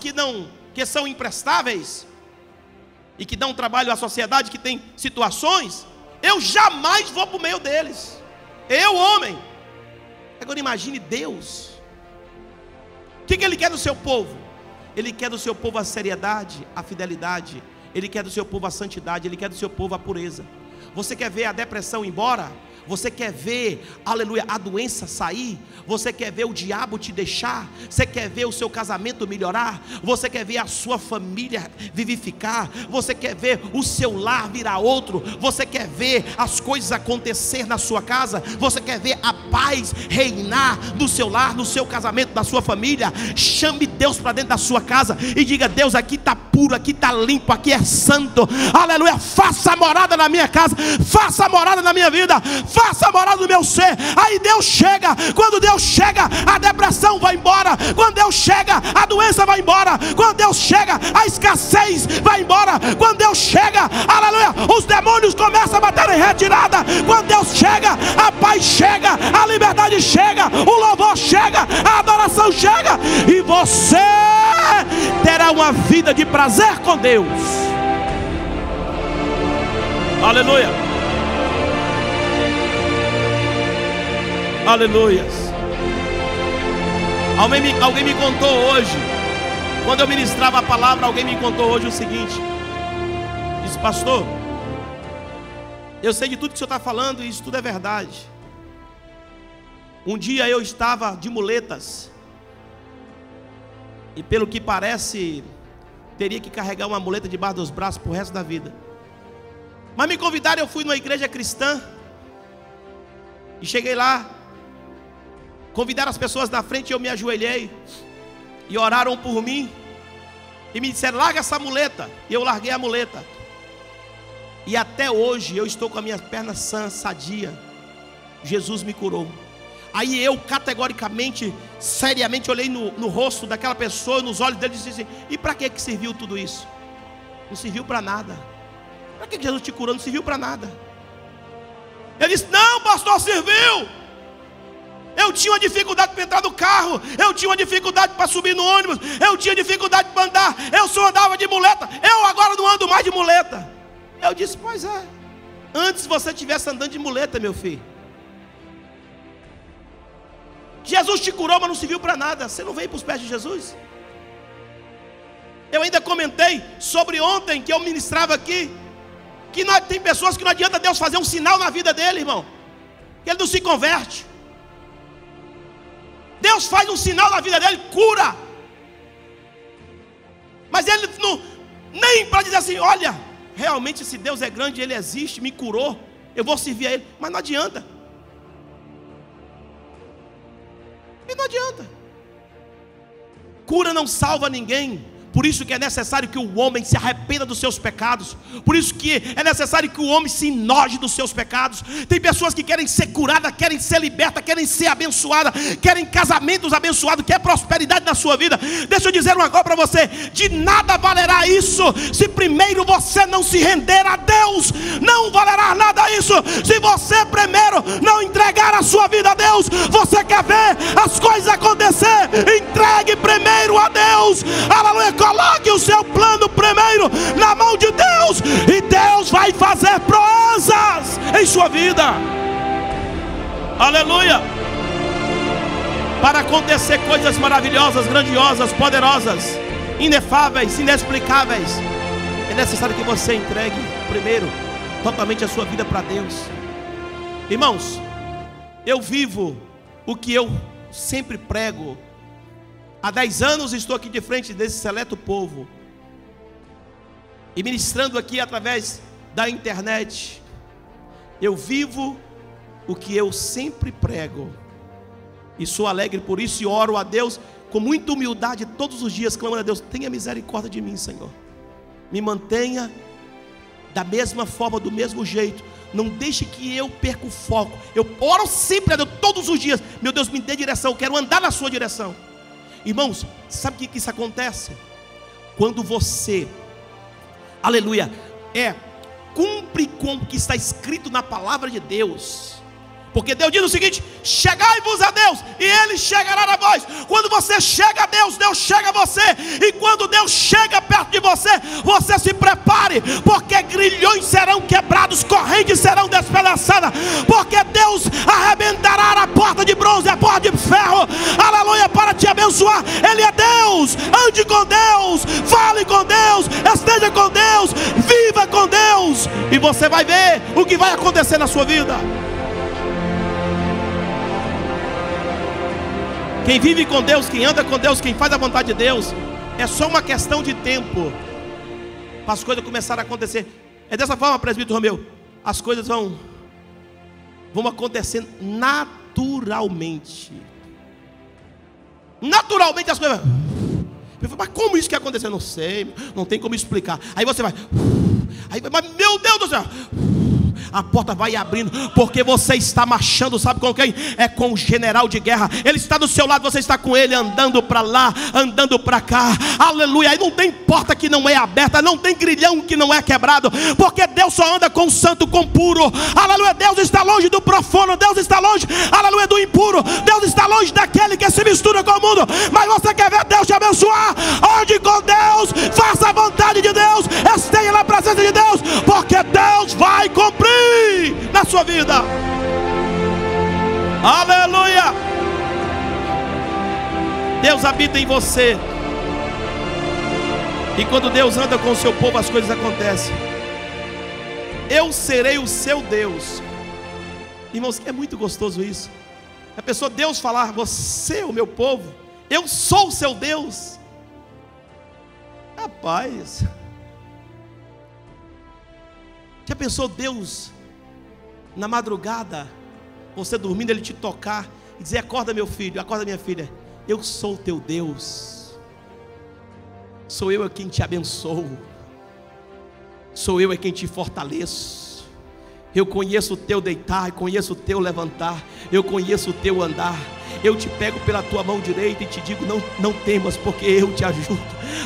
que são imprestáveis e que dão trabalho à sociedade, que tem situações, eu jamais vou para o meio deles. Eu, homem. Agora imagine Deus. O que Ele quer do seu povo? Ele quer do seu povo a seriedade, a fidelidade. Ele quer do seu povo a santidade. Ele quer do seu povo a pureza. Você quer ver a depressão ir embora? Você quer ver, aleluia, a doença sair? Você quer ver o diabo te deixar? Você quer ver o seu casamento melhorar? Você quer ver a sua família vivificar? Você quer ver o seu lar virar outro? Você quer ver as coisas acontecer na sua casa? Você quer ver a paz reinar no seu lar, no seu casamento, na sua família? Chame Deus para dentro da sua casa e diga: Deus, aqui está puro, aqui está limpo, aqui é santo, aleluia. Faça morada na minha casa, faça morada na minha vida, faça morada no meu ser. Aí Deus chega. Quando Deus chega, a depressão vai embora. Quando Deus chega, a doença vai embora. Quando Deus chega, a escassez vai embora. Quando Deus chega, aleluia, os demônios começam a bater em retirada. Quando Deus chega, a paz chega, a liberdade chega, o louvor chega, a adoração chega, e você terá uma vida de prazer com Deus. Aleluia. Aleluias. Alguém me contou hoje, quando eu ministrava a palavra, alguém me contou hoje o seguinte: disse: pastor, eu sei de tudo que o senhor está falando, e isso tudo é verdade. Um dia eu estava de muletas, e pelo que parece, teria que carregar uma muleta debaixo dos braços para o resto da vida. Mas me convidaram, eu fui numa igreja cristã, e cheguei lá, convidaram as pessoas na frente, e eu me ajoelhei, e oraram por mim, e me disseram: larga essa muleta. E eu larguei a muleta, e até hoje eu estou com a minha perna sã, sadia. Jesus me curou. Aí eu categoricamente, seriamente olhei no rosto daquela pessoa, nos olhos dele, e disse assim: e para que serviu tudo isso? Não serviu para nada. Para que Jesus te curou? Não serviu para nada. Ele disse: não, pastor, serviu. Eu tinha uma dificuldade para entrar no carro, eu tinha uma dificuldade para subir no ônibus, eu tinha dificuldade para andar, eu só andava de muleta, eu agora não ando mais de muleta. Eu disse: pois é, antes você estivesse andando de muleta, meu filho. Jesus te curou, mas não serviu para nada. Você não veio para os pés de Jesus? Eu ainda comentei sobre ontem que eu ministrava aqui, que tem pessoas que não adianta Deus fazer um sinal na vida dele, irmão, que ele não se converte. Deus faz um sinal na vida dele, cura, mas ele não, nem para dizer assim: olha, realmente esse Deus é grande, ele existe, me curou, eu vou servir a ele. Mas não adianta. cura não salva ninguém. Por isso que é necessário que o homem se arrependa dos seus pecados. Por isso que é necessário que o homem se enoje dos seus pecados. Tem pessoas que querem ser curadas, querem ser libertas, querem ser abençoadas, querem casamentos abençoados, querem prosperidade na sua vida. Deixa eu dizer uma coisa para você: de nada valerá isso se primeiro você não se render a Deus. Não valerá nada isso se você primeiro não entregar a sua vida a Deus. Você quer ver as coisas acontecer? Entregue primeiro a Deus. Aleluia. Coloque o seu plano primeiro na mão de Deus, e Deus vai fazer proezas em sua vida. Aleluia. Para acontecer coisas maravilhosas, grandiosas, poderosas, inefáveis, inexplicáveis, é necessário que você entregue primeiro totalmente a sua vida para Deus. Irmãos, eu vivo o que eu sempre prego. Há 10 anos estou aqui de frente desse seleto povo, e ministrando aqui através da internet. Eu vivo o que eu sempre prego, e sou alegre por isso, e oro a Deus com muita humildade todos os dias, clamando a Deus: tenha misericórdia de mim, Senhor. Me mantenha da mesma forma, do mesmo jeito. Não deixe que eu perca o foco. Eu oro sempre a Deus todos os dias: meu Deus, me dê direção, eu quero andar na sua direção. Irmãos, sabe o que isso acontece? Quando você, aleluia, cumpre com o que está escrito na palavra de Deus. Porque Deus diz o seguinte: chegai-vos a Deus, e Ele chegará a vós. Quando você chega a Deus, Deus chega a você. E quando Deus chega perto de você, você se prepare, porque grilhões serão quebrados, correntes serão despedaçadas, porque Deus arrebentará a porta de bronze, a porta de ferro, aleluia, para te abençoar. Ele é Deus. Ande com Deus, fale com Deus, esteja com Deus, viva com Deus, e você vai ver o que vai acontecer na sua vida. Quem vive com Deus, quem anda com Deus, quem faz a vontade de Deus, é só uma questão de tempo para as coisas começarem a acontecer. É dessa forma, presbítero Romeu, as coisas vão acontecendo naturalmente. Naturalmente as coisas. Mas como isso que aconteceu? Não sei, não tem como explicar. Aí você vai, mas meu Deus do céu, a porta vai abrindo, porque você está marchando, sabe com quem? É com o general de guerra. Ele está do seu lado, você está com ele, andando para lá, andando para cá, aleluia. Aí não tem porta que não é aberta, não tem grilhão que não é quebrado, porque Deus só anda com o santo, com o puro, aleluia. Deus está longe do profano, Deus está longe, aleluia, do impuro, Deus está longe daquele que se mistura com o mundo. Mas você quer ver Deus te abençoar? Ande com Deus, faça a vontade de Deus, esteja na presença de Deus, porque Deus vai cumprir na sua vida. Aleluia. Deus habita em você, e quando Deus anda com o seu povo, as coisas acontecem. Eu serei o seu Deus. Irmãos, é muito gostoso isso. A pessoa, Deus falar: você é o meu povo, eu sou o seu Deus. Rapaz, já pensou Deus na madrugada, você dormindo, Ele te tocar e dizer: acorda meu filho, acorda minha filha, eu sou o teu Deus, sou eu quem te abençoo, sou eu quem te fortaleço, eu conheço o teu deitar, eu conheço o teu levantar, eu conheço o teu andar. Eu te pego pela tua mão direita e te digo: não temas, porque eu te ajudo.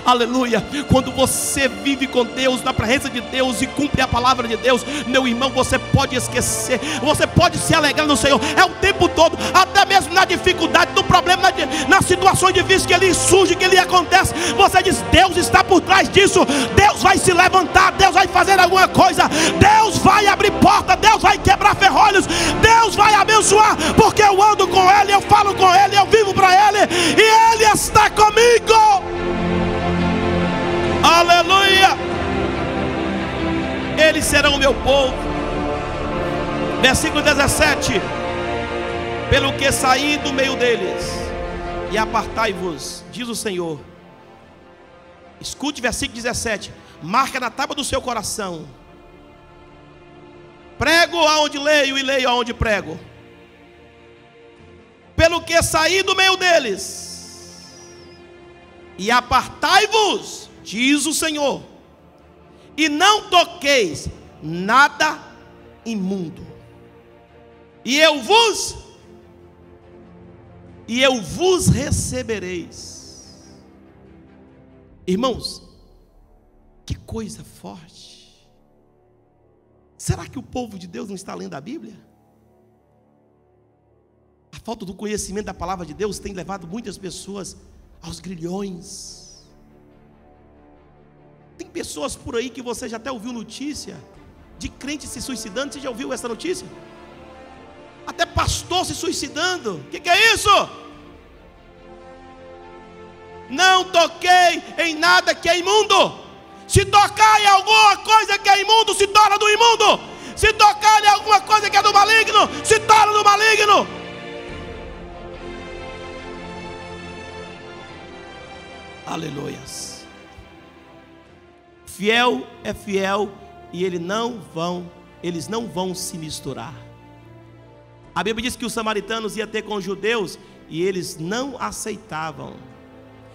Aleluia. Quando você vive com Deus, na presença de Deus, e cumpre a palavra de Deus, meu irmão, você pode esquecer, você pode se alegrar no Senhor, é o tempo todo, até mesmo na dificuldade, no problema, nas situações difíceis que ele surge, que ele acontece, você diz: Deus está por trás disso, Deus vai se levantar, Deus vai fazer alguma coisa, Deus vai abrir porta, Deus vai quebrar ferrolhos, Deus vai abençoar, porque eu ando com Ele, eu falo com Ele, eu vivo para Ele, e Ele está comigo. Aleluia. Eles serão o meu povo. Versículo 17: pelo que saí do meio deles e apartai-vos, diz o Senhor. Escute versículo 17: marca na tábua do seu coração. Prego aonde leio e leio aonde prego. Pelo que saí do meio deles e apartai-vos, diz o Senhor, e não toqueis nada imundo, e eu vos recebereis. Irmãos, que coisa forte. Será que o povo de Deus não está lendo a Bíblia? A falta do conhecimento da palavra de Deus tem levado muitas pessoas aos grilhões. Tem pessoas por aí que você já até ouviu notícia de crentes se suicidando. Você já ouviu essa notícia? Até pastor se suicidando. O que é isso? Não toquei em nada que é imundo. Se tocar em alguma coisa que é imundo, se torna do imundo. Se tocar em alguma coisa que é do maligno, se torna do maligno. Aleluias. Fiel é fiel e eles não vão se misturar. A Bíblia diz que os samaritanos iam ter com os judeus e eles não aceitavam.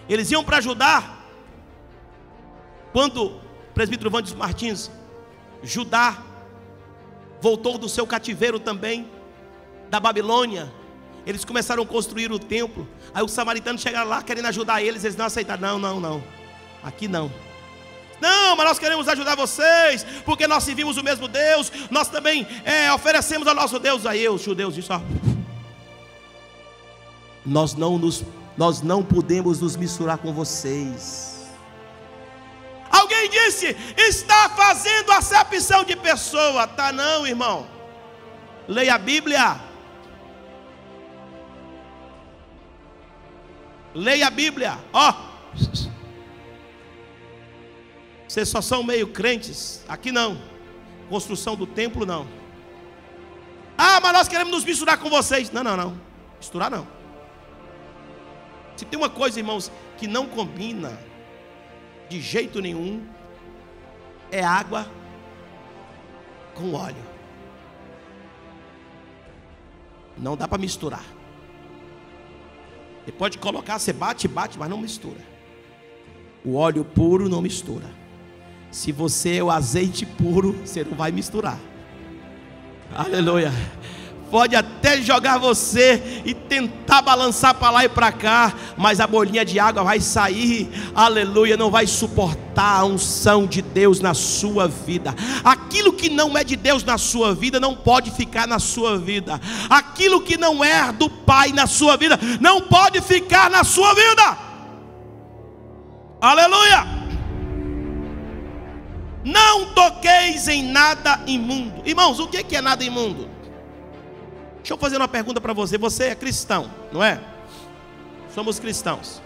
Eles iam para ajudar. Quando o presbítero Vandes Martins, Judá voltou do seu cativeiro também, da Babilônia, eles começaram a construir o templo. Aí os samaritanos chegaram lá querendo ajudar eles não aceitaram. Não, aqui não. Não, mas nós queremos ajudar vocês, porque nós servimos o mesmo Deus, nós também oferecemos ao nosso Deus. Aí os judeus disseram: nós não podemos nos misturar com vocês. Alguém disse: está fazendo acepção de pessoa. Tá não, irmão. Leia a Bíblia. Leia a Bíblia. Vocês só são meio crentes. Aqui não. Construção do templo não. Mas nós queremos nos misturar com vocês. Não. Misturar não. Se tem uma coisa, irmãos, que não combina de jeito nenhum, é água com óleo. Não dá para misturar. Você pode colocar, você bate, mas não mistura. O óleo puro não mistura. Se você é o azeite puro, você não vai misturar. Aleluia. Pode até jogar você e tentar balançar para lá e para cá, mas a bolinha de água vai sair, aleluia, não vai suportar a unção de Deus na sua vida. Aquilo que não é de Deus na sua vida não pode ficar na sua vida. Aquilo que não é do Pai na sua vida não pode ficar na sua vida. Aleluia. Não toqueis em nada imundo. Irmãos, o que é nada imundo? Deixa eu fazer uma pergunta para você. Você é cristão, não é? Somos cristãos.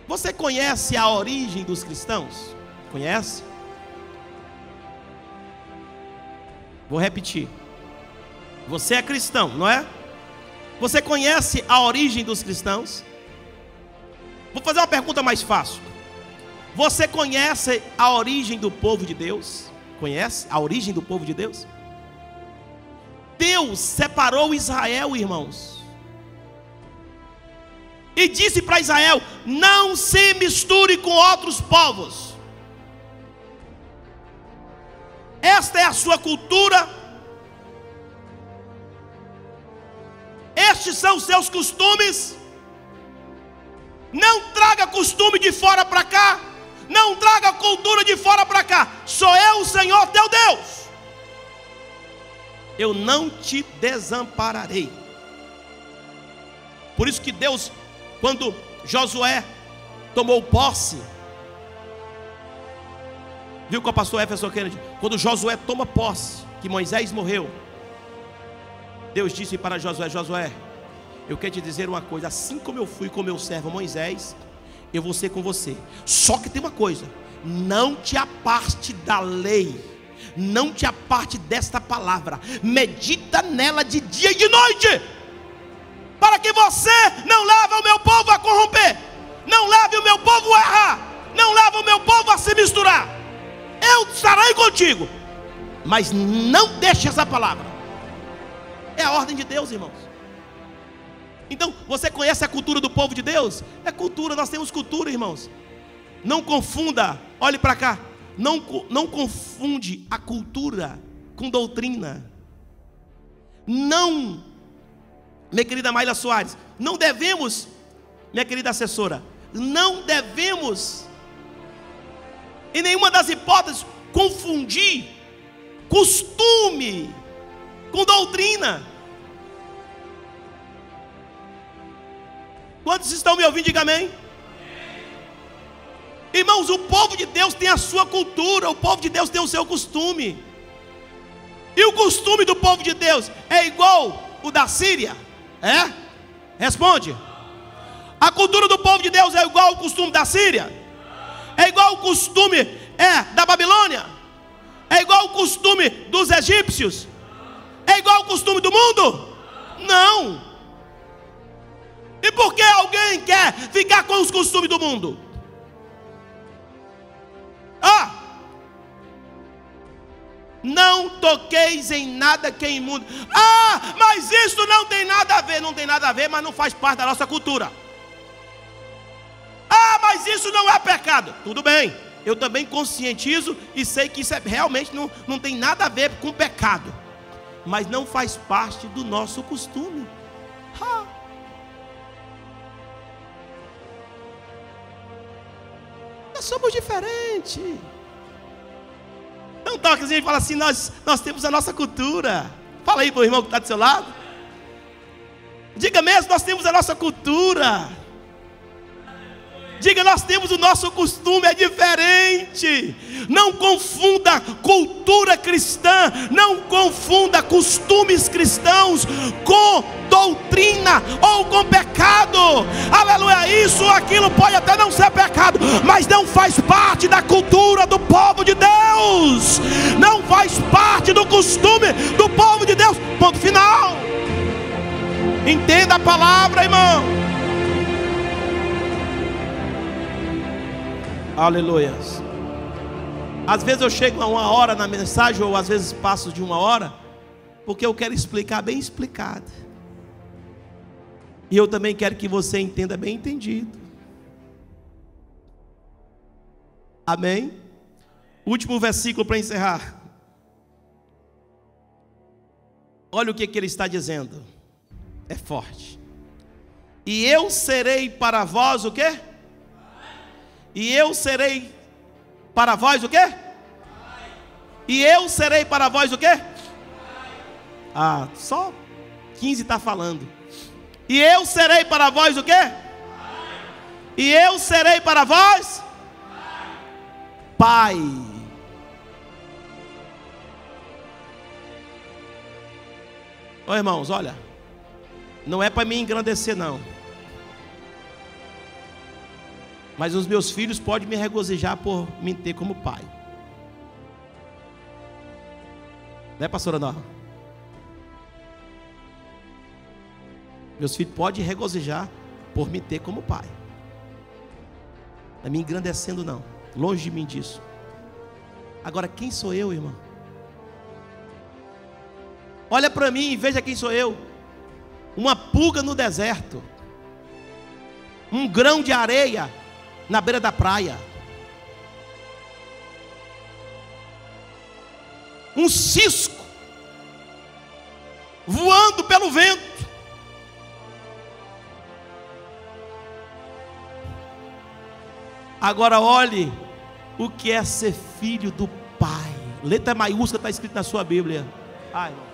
Você conhece a origem dos cristãos? Conhece? Vou repetir. Você é cristão, não é? Você conhece a origem dos cristãos? Vou fazer uma pergunta mais fácil. Você conhece a origem do povo de Deus? Conhece a origem do povo de Deus? Deus separou Israel, irmãos, e disse para Israel: não se misture com outros povos. Esta é a sua cultura, estes são os seus costumes. Não traga costume de fora para cá, não traga cultura de fora para cá. Sou eu, o Senhor teu Deus. Eu não te desampararei. Por isso que Deus, quando Josué tomou posse, viu com o pastor Jefferson Kennedy, quando Josué toma posse, que Moisés morreu, Deus disse para Josué: Josué, eu quero te dizer uma coisa, assim como eu fui com meu servo Moisés, eu vou ser com você. Só que tem uma coisa: não te aparte da lei, não te aparte desta palavra, medita nela de dia e de noite, para que você não leve o meu povo a corromper, não leve o meu povo a errar, não leve o meu povo a se misturar. Eu estarei contigo, mas não deixe essa palavra. É a ordem de Deus, irmãos. Então, você conhece a cultura do povo de Deus? É cultura, nós temos cultura, irmãos. Não confunda, olhe para cá. Não confunde a cultura com doutrina. Não, minha querida Maila Soares, não devemos, minha querida assessora, não devemos, em nenhuma das hipóteses, confundir costume com doutrina. Quantos estão me ouvindo? Diga amém. Irmãos, o povo de Deus tem a sua cultura, o povo de Deus tem o seu costume. E o costume do povo de Deus é igual o da Síria? É? Responde. A cultura do povo de Deus é igual ao costume da Síria? É igual ao costume da Babilônia? É igual ao costume dos egípcios? É igual ao costume do mundo? Não. E por que alguém quer ficar com os costumes do mundo? Não toqueis em nada que é imundo. Mas isso não tem nada a ver. Não tem nada a ver, mas não faz parte da nossa cultura. Mas isso não é pecado. Tudo bem, eu também conscientizo e sei que isso realmente não tem nada a ver com pecado, mas não faz parte do nosso costume. Nós somos diferentes. Não toquezinho e fala assim, nós temos a nossa cultura. Fala aí para o irmão que está do seu lado. Diga mesmo, nós temos a nossa cultura. Diga, nós temos o nosso costume, é diferente. Não confunda cultura cristã, não confunda costumes cristãos com doutrina ou com pecado. Aleluia, isso ou aquilo pode até não ser pecado, mas não faz parte da cultura do povo de Deus. Não faz parte do costume do povo de Deus. Ponto final. Entenda a palavra, irmão. Aleluia. Às vezes eu chego a 1 hora na mensagem, ou às vezes passo de 1 hora, porque eu quero explicar bem explicado. E eu também quero que você entenda bem entendido. Amém? Último versículo para encerrar. Olha o que ele está dizendo. É forte. E eu serei para vós o quê? E eu serei para vós o quê? E eu serei para vós o quê? Só 15 está falando. E eu serei para vós o quê? E eu serei para vós Pai. Ô irmãos, olha, não é para me engrandecer não, mas os meus filhos podem me regozijar por me ter como pai. Né, pastora Norma? Meus filhos podem regozijar por me ter como pai. Não é me engrandecendo não, longe de mim disso. Agora, quem sou eu, irmão? Olha para mim e veja quem sou eu. Uma pulga no deserto, um grão de areia na beira da praia, um cisco voando pelo vento. Agora olhe o que é ser filho do Pai. Letra maiúscula está escrito na sua Bíblia. Irmão.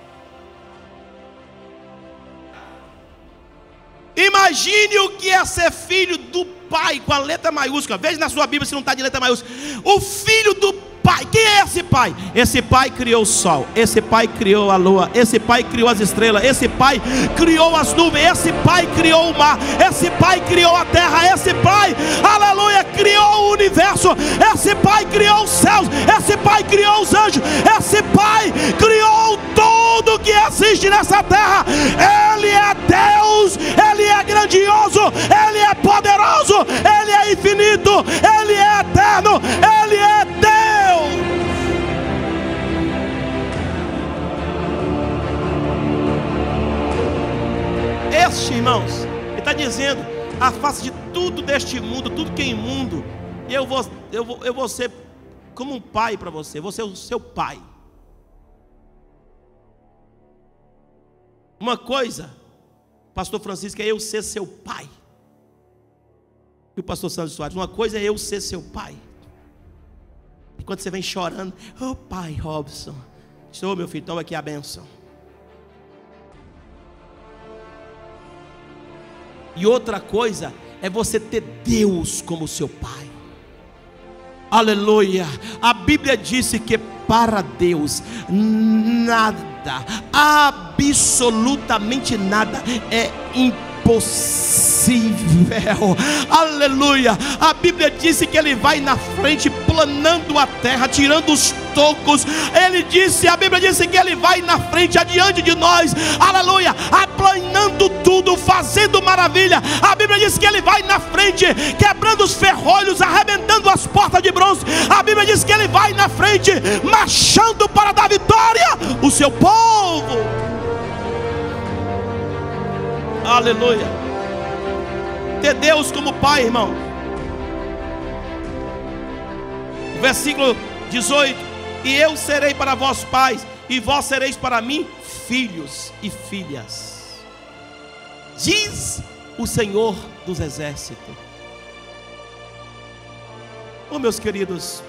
Imagine o que é ser filho do Pai, com a letra maiúscula. Veja na sua Bíblia se não está de letra maiúscula. O filho do Pai. Quem é esse Pai? Esse Pai criou o sol, esse Pai criou a lua, esse Pai criou as estrelas, esse Pai criou as nuvens, esse Pai criou o mar, esse Pai criou a terra, esse Pai, aleluia, criou o universo, esse Pai criou os céus, esse Pai criou os anjos, esse Pai criou tudo que existe nessa terra. Ele é Deus, Ele é grandioso, Ele é poderoso, Ele é infinito, Ele é eterno, Ele é Deus. Este, irmãos, deste mundo, tudo que é imundo, eu vou ser como um pai para você, vou ser o seu pai. Uma coisa, pastor Francisco, é eu ser seu pai. E o pastor Sandro Soares, uma coisa é eu ser seu pai. E quando você vem chorando, oh pai Robson, estou, meu filho, toma aqui a bênção. E outra coisa é você ter Deus como seu pai. Aleluia. A Bíblia disse que para Deus nada, absolutamente nada é impossível. Aleluia. A Bíblia disse que Ele vai na frente, planando a terra, tirando os tocos. A Bíblia disse que Ele vai na frente, adiante de nós. Aleluia. Aplanando tudo, fazendo maravilha. A Bíblia diz que Ele vai na frente, quebrando os ferrolhos, arrebentando as portas de bronze. A Bíblia diz que Ele vai na frente, marchando para dar vitória o seu povo. Aleluia. Ter Deus como pai, irmão. Versículo 18: e eu serei para vós pais, e vós sereis para mim filhos e filhas, diz o Senhor dos exércitos. Oh, meus queridos,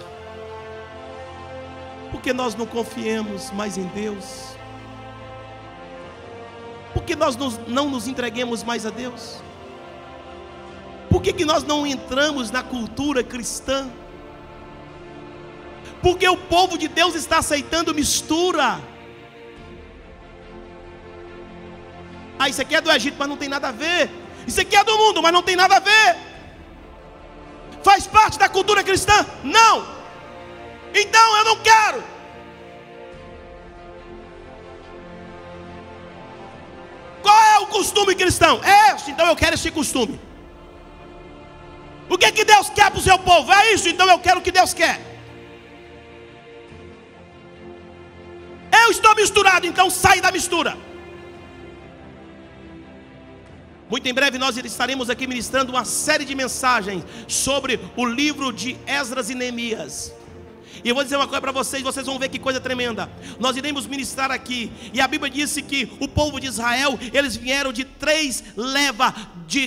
por que nós não confiemos mais em Deus? Por que nós não nos entreguemos mais a Deus? Por que nós não entramos na cultura cristã? Porque o povo de Deus está aceitando mistura. Isso aqui é do Egito, mas não tem nada a ver. Isso aqui é do mundo, mas não tem nada a ver. Faz parte da cultura cristã? Não. Então eu não quero. Qual é o costume cristão? É este, então eu quero esse costume. O que é que Deus quer para o seu povo? É isso, então eu quero o que Deus quer. Eu estou misturado, então sai da mistura. Muito em breve nós estaremos aqui ministrando uma série de mensagens sobre o livro de Esdras e Neemias. E eu vou dizer uma coisa para vocês, vocês vão ver que coisa tremenda. Nós iremos ministrar aqui, e a Bíblia disse que o povo de Israel, eles vieram de 3 levas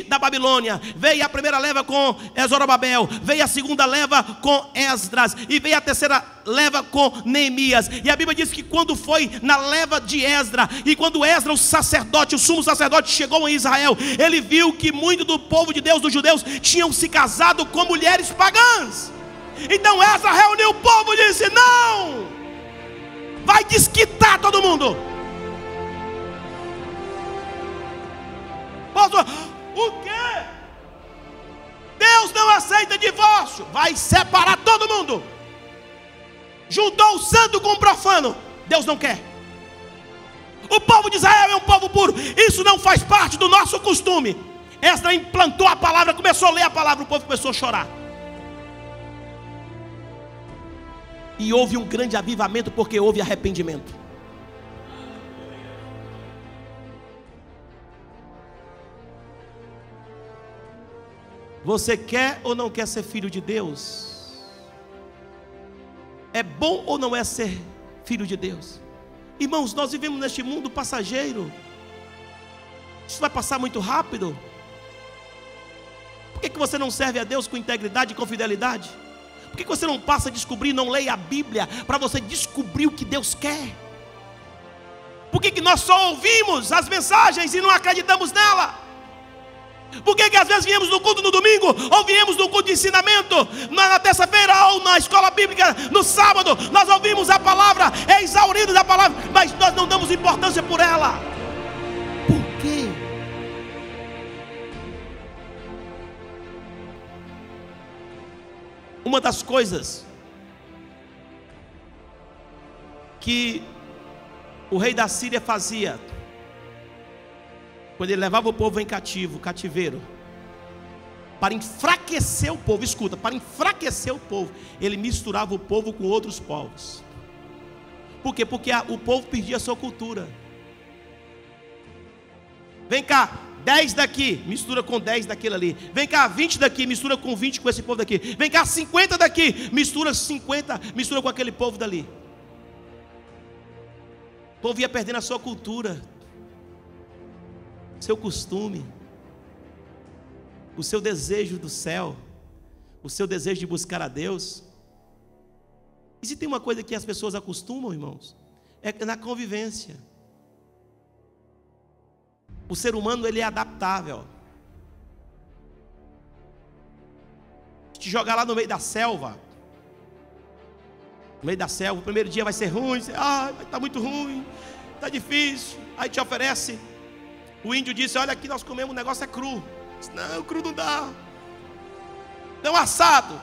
da Babilônia. Veio a primeira leva com Zorobabel, veio a segunda leva com Esdras, e veio a terceira leva com Neemias. E a Bíblia diz que quando foi na leva de Esdras, e quando Esdras, o sacerdote, o sumo sacerdote, chegou em Israel, ele viu que muito do povo de Deus, dos judeus, tinham se casado com mulheres pagãs. Então Esdras reuniu o povo e disse: não, vai desquitar todo mundo. O quê? Deus não aceita divórcio. Vai separar todo mundo. Juntou o santo com o profano. Deus não quer. O povo de Israel é um povo puro. Isso não faz parte do nosso costume. Esdras implantou a palavra, começou a ler a palavra, o povo começou a chorar. E houve um grande avivamento, porque houve arrependimento. Você quer ou não quer ser filho de Deus? É bom ou não é ser filho de Deus? Irmãos, nós vivemos neste mundo passageiro. Isso vai passar muito rápido. Por que você não serve a Deus com integridade e com fidelidade? Por que você não passa a descobrir, não leia a Bíblia para você descobrir o que Deus quer? Por que nós só ouvimos as mensagens e não acreditamos nela? Por que às vezes viemos no culto no domingo, ou viemos no culto de ensinamento na terça-feira, ou na escola bíblica no sábado, nós ouvimos a palavra, é exaurido da palavra, mas nós não damos importância por ela? Por quê? Uma das coisas que o rei da Síria fazia, quando ele levava o povo em cativeiro, para enfraquecer o povo, escuta, para enfraquecer o povo, ele misturava o povo com outros povos. Por quê? Porque o povo perdia a sua cultura. Vem cá, 10 daqui, mistura com 10 daquele ali. Vem cá, 20 daqui, mistura com 20 com esse povo daqui. Vem cá, 50 daqui, mistura 50, mistura com aquele povo dali. O povo ia perdendo a sua cultura, seu costume, o seu desejo do céu, o seu desejo de buscar a Deus. E se tem uma coisa que as pessoas acostumam, irmãos, é na convivência. O ser humano, ele é adaptável. Te jogar lá no meio da selva, o primeiro dia vai ser ruim, vai estar muito ruim, está difícil. Aí te oferece, o índio disse: olha, aqui nós comemos, o negócio é cru. Disse, não, cru não dá, não, assado,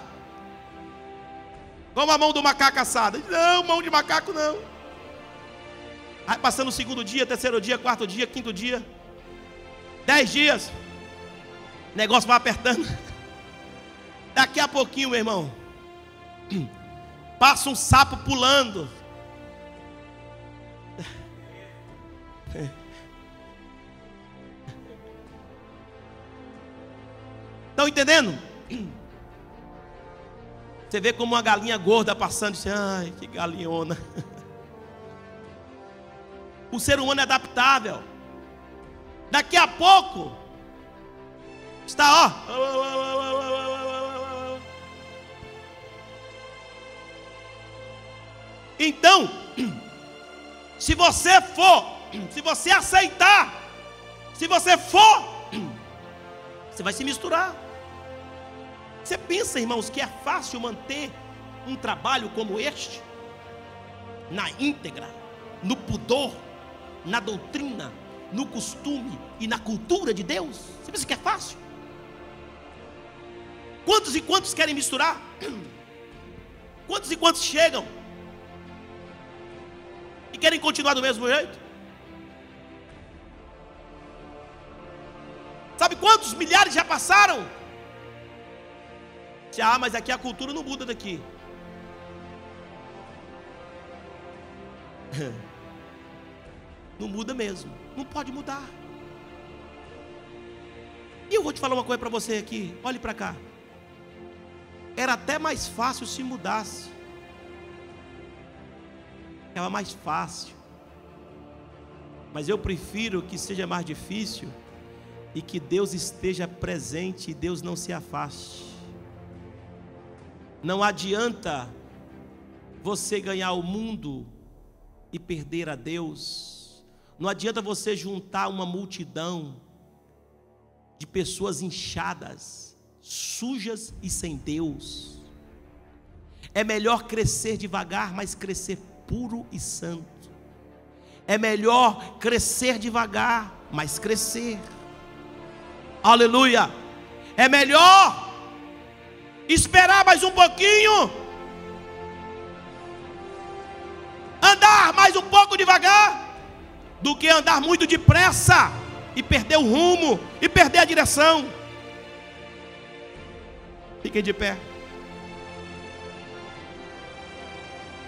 como a mão do macaco assada. Disse, não, mão de macaco não. Aí passando o segundo dia, terceiro dia, quarto dia, quinto dia, 10 dias, o negócio vai apertando. Daqui a pouquinho, meu irmão, passa um sapo pulando. Estão entendendo? Você vê como uma galinha gorda passando, diz, ai, que galinhona. O ser humano é adaptável. Daqui a pouco está, Então, se você aceitar, se você for, você vai se misturar. Você pensa, irmãos, que é fácil manter um trabalho como este? Na íntegra, no pudor, na doutrina, no costume e na cultura de Deus? Você pensa que é fácil? Quantos e quantos querem misturar? Quantos e quantos chegam e querem continuar do mesmo jeito? Sabe quantos milhares já passaram? Mas aqui a cultura não muda daqui. Não muda mesmo, não pode mudar. E eu vou te falar uma coisa para você aqui, olhe para cá. Era até mais fácil se mudasse. Era mais fácil. Mas eu prefiro que seja mais difícil e que Deus esteja presente e Deus não se afaste. Não adianta você ganhar o mundo e perder a Deus. Não adianta você juntar uma multidão de pessoas inchadas, sujas e sem Deus. É melhor crescer devagar, mas crescer puro e santo. É melhor crescer devagar, mas crescer. Aleluia. É melhor esperar mais um pouquinho, andar mais um pouco devagar, do que andar muito depressa e perder o rumo e perder a direção. Fiquem de pé.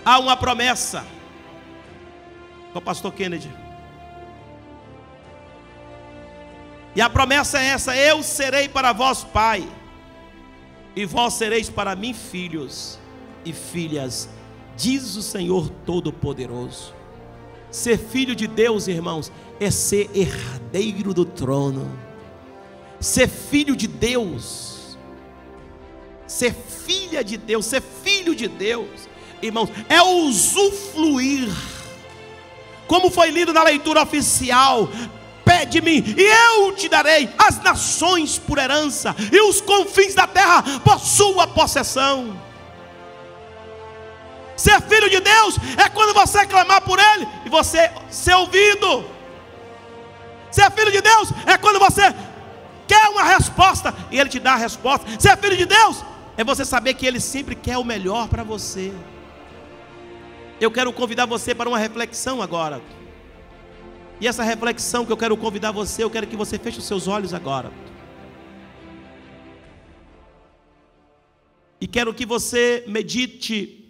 Há uma promessa com o pastor Kennedy, e a promessa é essa: eu serei para vós pai, e vós sereis para mim filhos e filhas, diz o Senhor Todo-Poderoso. Ser filho de Deus, irmãos, é ser herdeiro do trono. Ser filho de Deus, ser filha de Deus, ser filho de Deus, irmãos, é usufruir. Como foi lido na leitura oficial: pede-me e eu te darei as nações por herança e os confins da terra por sua possessão. Ser filho de Deus é quando você clamar por Ele e você ser ouvido. Ser filho de Deus é quando você quer uma resposta e Ele te dá a resposta. Ser filho de Deus é você saber que Ele sempre quer o melhor para você. Eu quero convidar você para uma reflexão agora. E essa reflexão que eu quero convidar você, eu quero que você feche os seus olhos agora. E quero que você medite